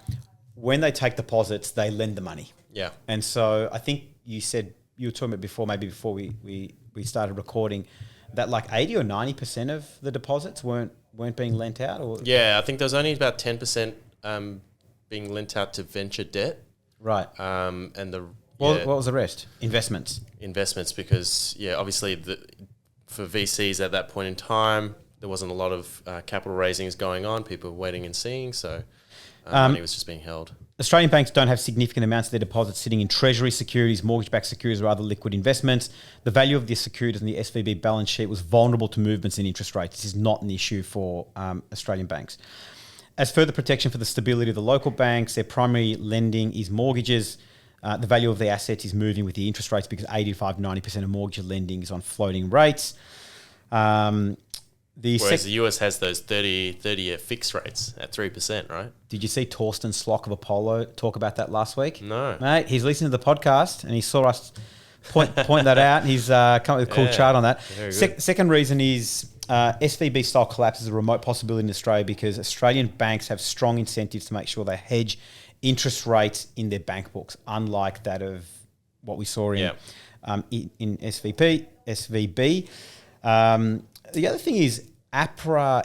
when they take deposits, they lend the money. Yeah. And so I think you were talking about before we started recording, that like 80 or 90% of the deposits weren't being lent out? Or yeah, I think there's only about 10% being lent out to venture debt. Right. And what was the rest? Investments, because obviously for VCs at that point in time, there wasn't a lot of capital raisings going on. People were waiting and seeing, so money was just being held. Australian banks don't have significant amounts of their deposits sitting in treasury securities, mortgage-backed securities, or other liquid investments. The value of the securities on the SVB balance sheet was vulnerable to movements in interest rates. This is not an issue for Australian banks. As further protection for the stability of the local banks, their primary lending is mortgages. The value of the assets is moving with the interest rates because 85-90% of mortgage lending is on floating rates. Whereas the US has those 30-year fixed rates at 3%, right? Did you see Torsten Slock of Apollo talk about that last week? No. Mate, he's listening to the podcast and he saw us point that out. He's come up with a cool chart on that. Second reason is SVB style collapse is a remote possibility in Australia because Australian banks have strong incentives to make sure they hedge interest rates in their bank books, unlike that of what we saw in SVB. The other thing is APRA.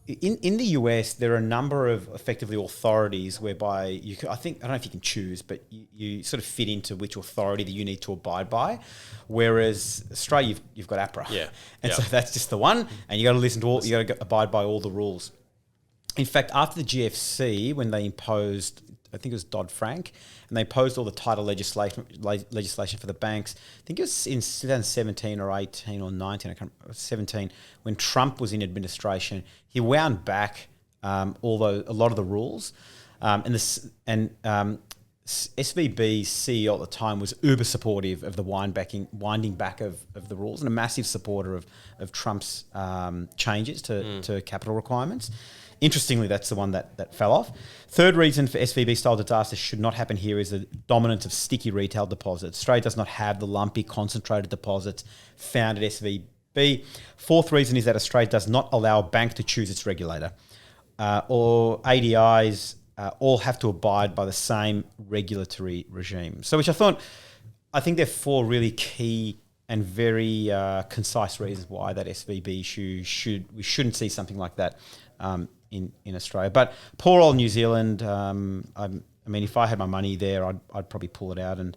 In the US, there are a number of effectively authorities whereby I don't know if you can choose, but you sort of fit into which authority that you need to abide by. Whereas Australia, you've got APRA, so that's just the one, and you got to listen to abide by all the rules. In fact, after the GFC, when they imposed I think it was Dodd-Frank, and they imposed all the tighter legislation for the banks. I think it was in 2017 or 18 or 19, I can't remember, 17, when Trump was in administration. He wound back a lot of the rules, SVB's CEO at the time was uber supportive of the winding back of the rules, and a massive supporter of Trump's changes to capital requirements. Interestingly, that's the one that fell off. Third reason for SVB-style disasters should not happen here is the dominance of sticky retail deposits. Australia does not have the lumpy, concentrated deposits found at SVB. Fourth reason is that Australia does not allow a bank to choose its regulator, or ADIs all have to abide by the same regulatory regime. So, which I think there are four really key and very concise reasons why that SVB issue we shouldn't see something like that in Australia. But poor old New Zealand. I mean, if I had my money there, I'd probably pull it out, and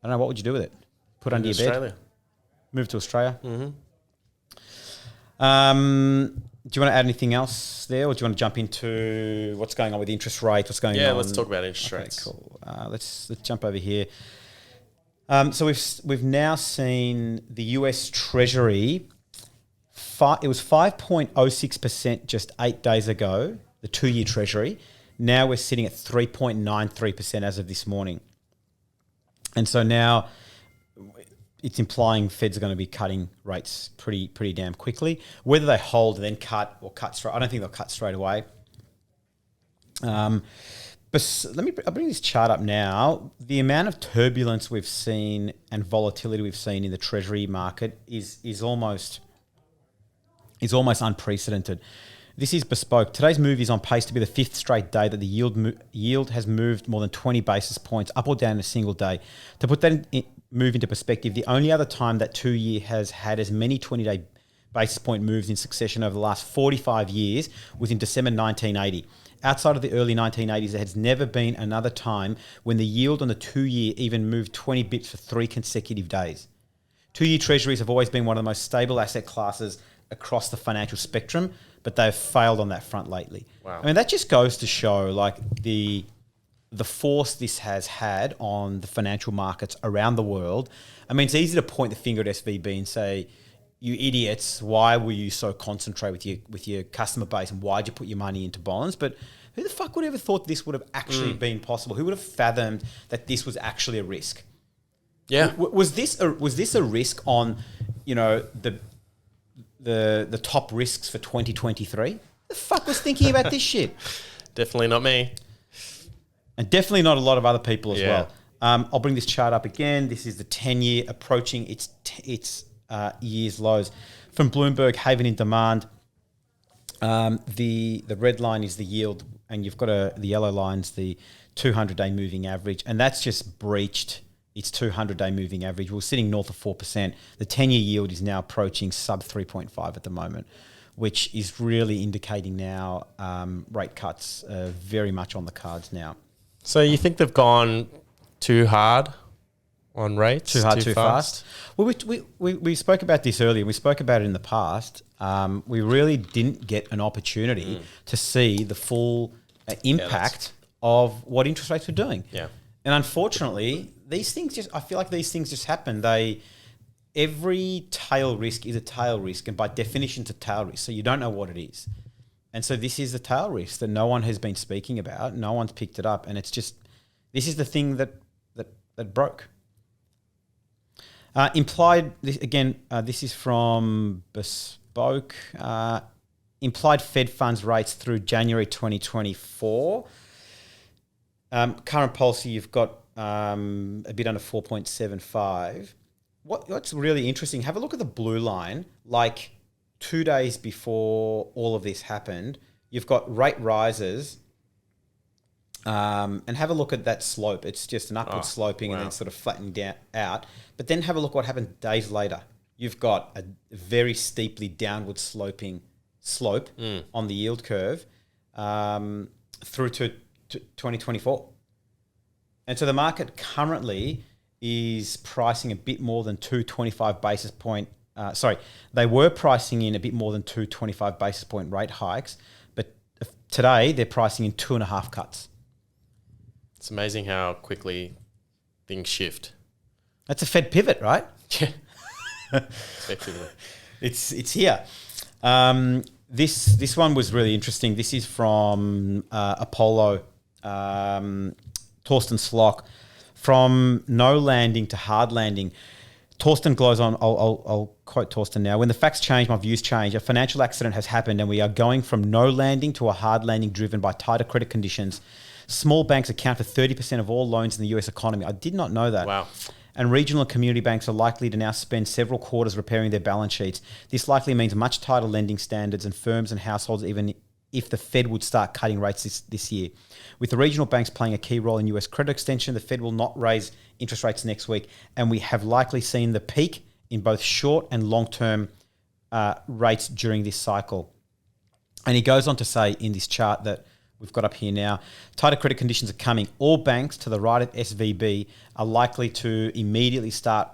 I don't know, what would you do with it? Put it under your bed? Move to Australia. Mm-hmm. Do you want to add anything else there, or do you want to jump into what's going on with interest rates? What's going on? Yeah, let's talk about interest rates. Cool. Let's jump over here. So we've now seen the US Treasury. It was 5.06% just 8 days ago, the 2-year Treasury. Now we're sitting at 3.93% as of this morning. And so now it's implying Feds are going to be cutting rates pretty damn quickly. Whether they hold and then cut or cut straight, I don't think they'll cut straight away. But I'll bring this chart up now. The amount of turbulence we've seen and volatility we've seen in the Treasury market is almost unprecedented. This is bespoke. Today's move is on pace to be the 5th straight day that the yield has moved more than 20 basis points up or down in a single day. To put that move into perspective, the only other time that 2-year has had as many 20-day basis point moves in succession over the last 45 years was in December 1980. Outside of the early 1980s, there has never been another time when the yield on the 2-year even moved 20 bips for 3 consecutive days. 2-year treasuries have always been one of the most stable asset classes across the financial spectrum, but they've failed on that front lately. Wow. I mean, that just goes to show like the force this has had on the financial markets around the world. I mean, it's easy to point the finger at SVB and say, you idiots, why were you so concentrated with your customer base, and why'd you put your money into bonds? But who the fuck would have ever thought this would have actually been possible? Who would have fathomed that this was actually a risk? Yeah. Was this a risk on, the top risks for 2023? The fuck was thinking about this shit? Definitely not me. And definitely not a lot of other people as well. I'll bring this chart up again. This is the 10-year approaching its year's lows. From Bloomberg, Haven in demand. The red line is the yield, and you've got the yellow line's the 200-day moving average, and that's just breached its 200-day moving average. We're sitting north of 4%. The 10-year yield is now approaching sub 3.5 at the moment, which is really indicating now rate cuts are very much on the cards now. So you think they've gone too hard on rates? Too hard, too fast? Well, we spoke about this earlier. We spoke about it in the past. We really didn't get an opportunity to see the full impact of what interest rates were doing. Yeah. And unfortunately, I feel like these things just happen. Every tail risk is a tail risk, and by definition, it's a tail risk. So you don't know what it is. And so this is the tail risk that no one has been speaking about. No one's picked it up. And it's just, this is the thing that broke. This is from Bespoke. Implied Fed funds rates through January 2024. Current policy, you've got a bit under 4.75. What's really interesting, have a look at the blue line. Like 2 days before all of this happened, you've got rate rises, and have a look at that slope. It's just an upward sloping and then sort of flattening out. But then have a look what happened days later. You've got a very steeply downward sloping slope on the yield curve through to 2024. And so the market currently is pricing a bit more than 225 basis point. They were pricing in a bit more than 225 basis point rate hikes, but today they're pricing in 2.5 cuts. It's amazing how quickly things shift. That's a Fed pivot, right? Yeah, effectively. It's here. This one was really interesting. This is from Apollo, Torsten Slock. From no landing to hard landing. Torsten glows on, I'll quote Torsten now. When the facts change, my views change. A financial accident has happened and we are going from no landing to a hard landing driven by tighter credit conditions. Small banks account for 30% of all loans in the US economy. I did not know that. Wow. And regional and community banks are likely to now spend several quarters repairing their balance sheets. This likely means much tighter lending standards and firms and households, even if the Fed would start cutting rates this year. With the regional banks playing a key role in US credit extension, the Fed will not raise interest rates next week, and we have likely seen the peak in both short and long-term rates during this cycle. And he goes on to say in this chart that we've got up here now, tighter credit conditions are coming. All banks to the right of SVB are likely to immediately start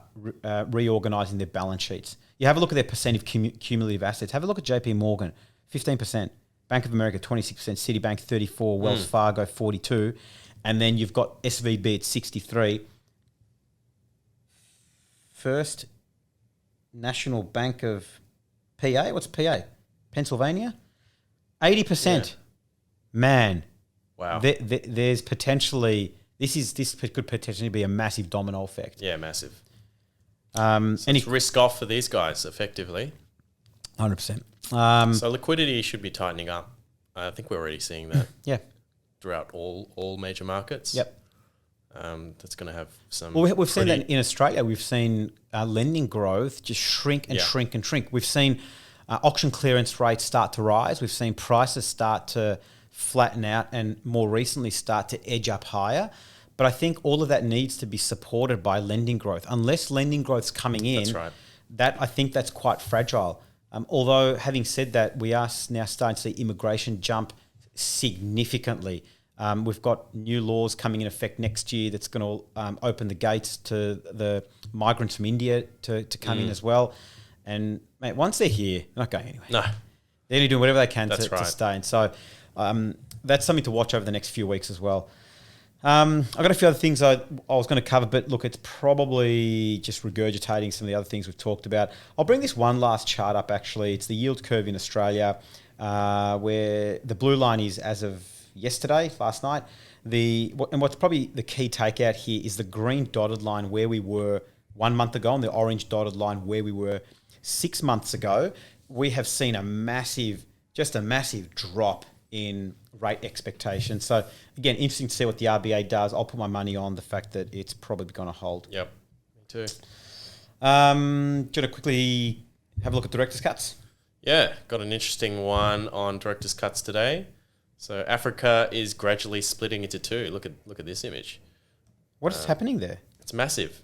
reorganizing their balance sheets. You have a look at their percent of cumulative assets. Have a look at JP Morgan, 15%. Bank of America, 26%. Citibank, 34%. Wells Fargo, 42%. And then you've got SVB at 63%. First National Bank of PA. What's PA? Pennsylvania? 80%. Yeah. Man. Wow. There's potentially... This could potentially be a massive domino effect. Yeah, massive. So it's risk off for these guys, effectively. 100%. So liquidity should be tightening up. I think we're already seeing that. Yeah. Throughout all major markets. Yep. That's going to have some... Well, we've seen that in Australia. We've seen lending growth just shrink and shrink and shrink. We've seen auction clearance rates start to rise. We've seen prices start to flatten out and more recently start to edge up higher. But I think all of that needs to be supported by lending growth. Unless lending growth's coming in, that's right. I think that's quite fragile. Although, having said that, we are now starting to see immigration jump significantly. We've got new laws coming in effect next year that's going to open the gates to the migrants from India to come in as well. And, mate, once they're here, they're not going anywhere. No. They're going to do whatever they can to stay. And so that's something to watch over the next few weeks as well. I've got a few other things I was going to cover, but look, it's probably just regurgitating some of the other things we've talked about. I'll bring this one last chart up, actually. It's the yield curve in Australia, where the blue line is as of last night. And what's probably the key takeout here is the green dotted line where we were 1 month ago and the orange dotted line where we were 6 months ago. We have seen a massive drop in rate expectations. So again, interesting to see what the RBA does. I'll put my money on the fact that it's probably going to hold. Yep, me too. Do you want to quickly have a look at director's cuts? Yeah, got an interesting one on director's cuts today. So Africa is gradually splitting into two. Look at this image. What is happening there? It's massive.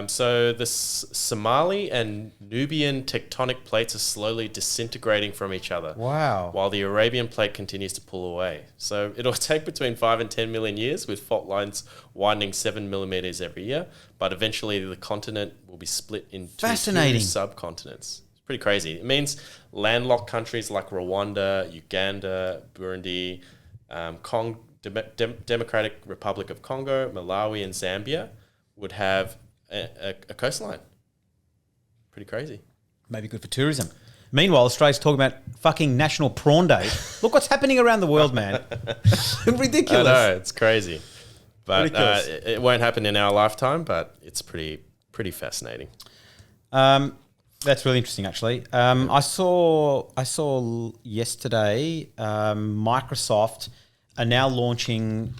So the Somali and Nubian tectonic plates are slowly disintegrating from each other. Wow. While the Arabian plate continues to pull away. So it'll take between 5 and 10 million years, with fault lines widening 7 millimeters every year. But eventually the continent will be split into two subcontinents. It's pretty crazy. It means landlocked countries like Rwanda, Uganda, Burundi, Democratic Republic of Congo, Malawi and Zambia would have a coastline. Pretty crazy. Maybe good for tourism. Meanwhile, Australia's talking about fucking National Prawn Day. Look what's happening around the world, man. Ridiculous. I know, it's crazy. But it won't happen in our lifetime, but it's pretty fascinating. That's really interesting, actually. I saw yesterday Microsoft are now launching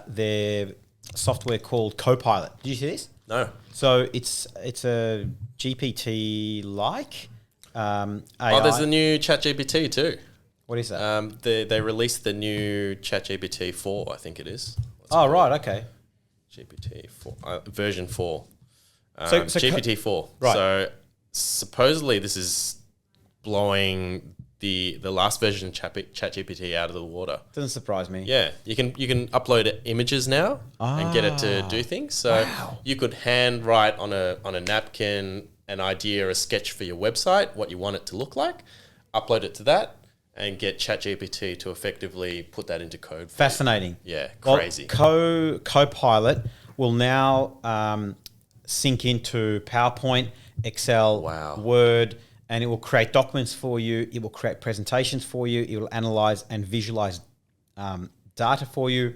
their software called Copilot. Did you see this? No. So it's a GPT-like AI. Oh, there's the new ChatGPT too. What is that? They released the new ChatGPT 4, I think it is. Right, okay. GPT 4, version 4. So GPT 4. Right. So supposedly this is blowing the last version of ChatGPT out of the water. Doesn't surprise me. Yeah, you can upload images now and get it to do things. So you could hand write on a napkin an idea, a sketch for your website, what you want it to look like, upload it to that, and get ChatGPT to effectively put that into code. Fascinating. Yeah, crazy. Well, Copilot will now sync into PowerPoint, Excel, Word, and it will create documents for you. It will create presentations for you. It will analyze and visualize data for you.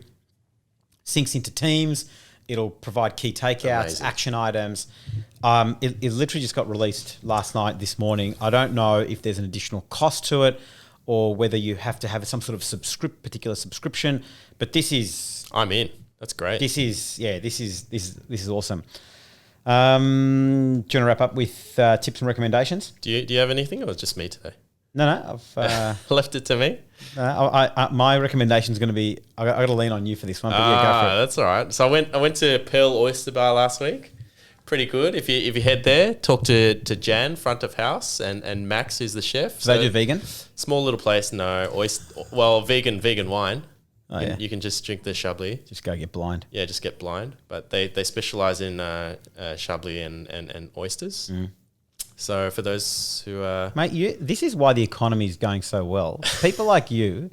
Syncs into Teams. It'll provide key takeouts, Amazing. action items. It literally just got released last night, this morning. I don't know if there's an additional cost to it or whether you have to have some sort of particular subscription. But this is... I'm in. That's great. This is awesome. Do you want to wrap up with tips and recommendations? Do you have anything, or just me today? No, I've left it to me. My recommendation is going to be I got to lean on you for this one. But yeah, go for it. That's all right. So I went to Pearl Oyster Bar last week. Pretty good. If you head there, talk to Jan, front of house, and Max, who's the chef. So they do vegan? Small little place. No vegan wine. Oh, yeah. You can just drink the Chablis. Just go get blind. Yeah, just get blind. But they specialize in Chablis and oysters. Mm. So for those who Mate, this is why the economy is going so well. People like you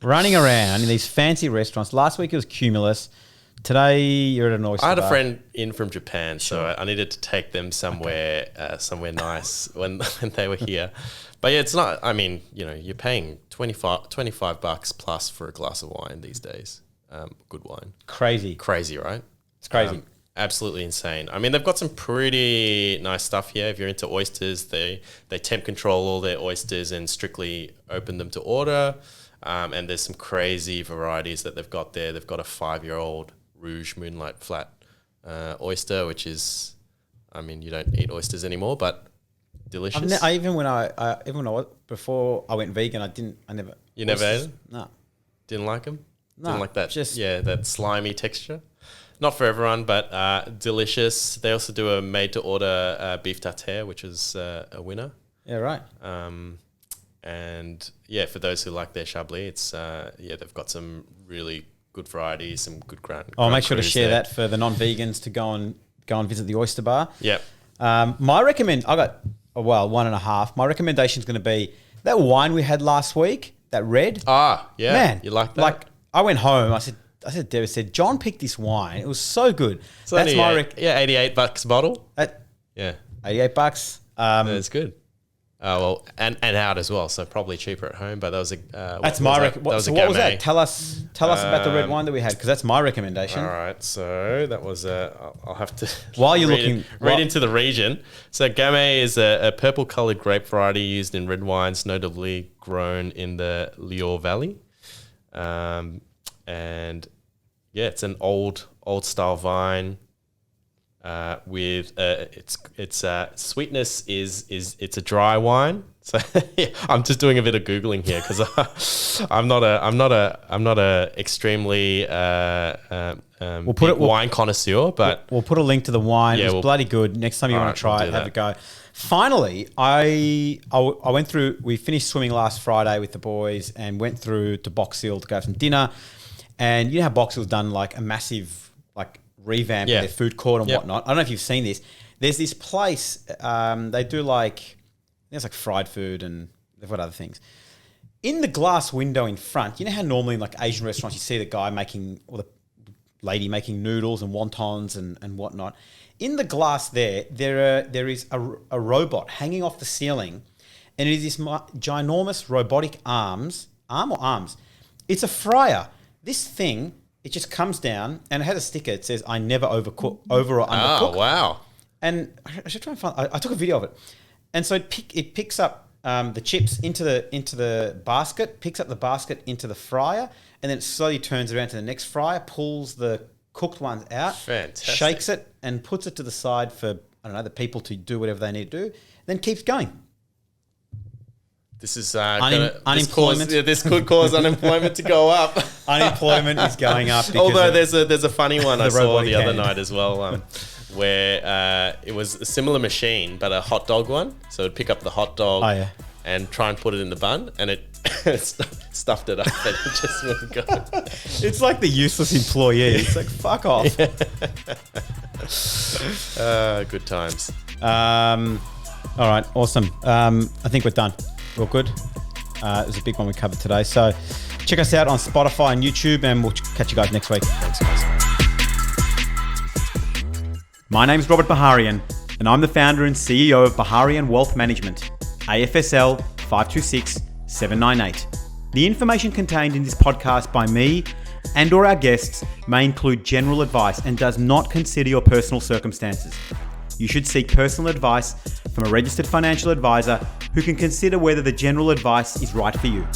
running around in these fancy restaurants. Last week it was Cumulus. Today you're at an oyster bar. I had a friend in from Japan, so I needed to take them somewhere nice when they were here. But yeah, it's not, I mean, you're paying $25 plus for a glass of wine these days. Good wine. Crazy, right? It's crazy. Absolutely insane. I mean, they've got some pretty nice stuff here. If you're into oysters, they temp control all their oysters and strictly open them to order. And there's some crazy varieties that they've got there. They've got a 5-year-old Rouge Moonlight Flat oyster, which is, I mean, you don't eat oysters anymore, but delicious. Before I went vegan, You never ate them? No. Didn't like them? No. Didn't like that? That slimy texture. Not for everyone, but delicious. They also do a made-to-order beef tartare, which is a winner. Yeah, right. And yeah, for those who like their Chablis, it's they've got some really good varieties, some good ground. I'll make sure to share that for the non-vegans to go and visit the oyster bar. Yep. I got 1.5. My recommendation is going to be that wine we had last week, that red. Ah, yeah. Man, you like that? Like I went home. I said, Deborah said, John picked this wine. It was so good. So that's my $88 a bottle. Yeah, $88. That's good. Well, and out as well, so probably cheaper at home. But that was a that's my recommendation. What was that? Tell us about the red wine that we had, because that's my recommendation. All right, so that was I'll have to while you're read into the region. So Gamay is a purple-colored grape variety used in red wines, notably grown in the Lior Valley, and yeah, it's an old style vine. With its sweetness is it's a dry wine. So yeah, I'm just doing a bit of googling here because I'm not a extremely wine connoisseur, but we'll put a link to the wine. It's bloody good. Next time you want to try it, have a go. Finally, I went through. We finished swimming last Friday with the boys and went through to Box Hill to go have some dinner. And you know how Box Hill's done like a massive revamp of their food court and whatnot. I don't know if you've seen this. There's this place, they do there's fried food and they've got other things. In the glass window in front, you know how normally in Asian restaurants you see the guy making, or the lady making noodles and wontons and whatnot. In the glass there is a robot hanging off the ceiling, and it is this ginormous robotic arm or arms. It's a fryer. This thing, it just comes down and it has a sticker. It says, "I never over or undercook." Oh, wow. And I should try and find, I took a video of it. And so it picks up the chips into the basket, picks up the basket into the fryer, and then it slowly turns around to the next fryer, pulls the cooked ones out, Fantastic. Shakes it and puts it to the side for, the people to do whatever they need to do, then keeps going. This is unemployment. This could cause unemployment to go up. Unemployment is going up. Although there's a funny one I saw the other night as well, where it was a similar machine but a hot dog one. So it'd pick up the hot dog and try and put it in the bun, and it stuffed it up and it just wouldn't go. It's like the useless employee. It's like, fuck off. Good times. All right, awesome. I think we're done. We're good. It was a big one we covered today. So check us out on Spotify and YouTube, and we'll catch you guys next week. Thanks, guys. My name's Robert Baharian, and I'm the founder and CEO of Baharian Wealth Management, AFSL 526798. The information contained in this podcast by me and or our guests may include general advice and does not consider your personal circumstances. You should seek personal advice from a registered financial advisor who can consider whether the general advice is right for you.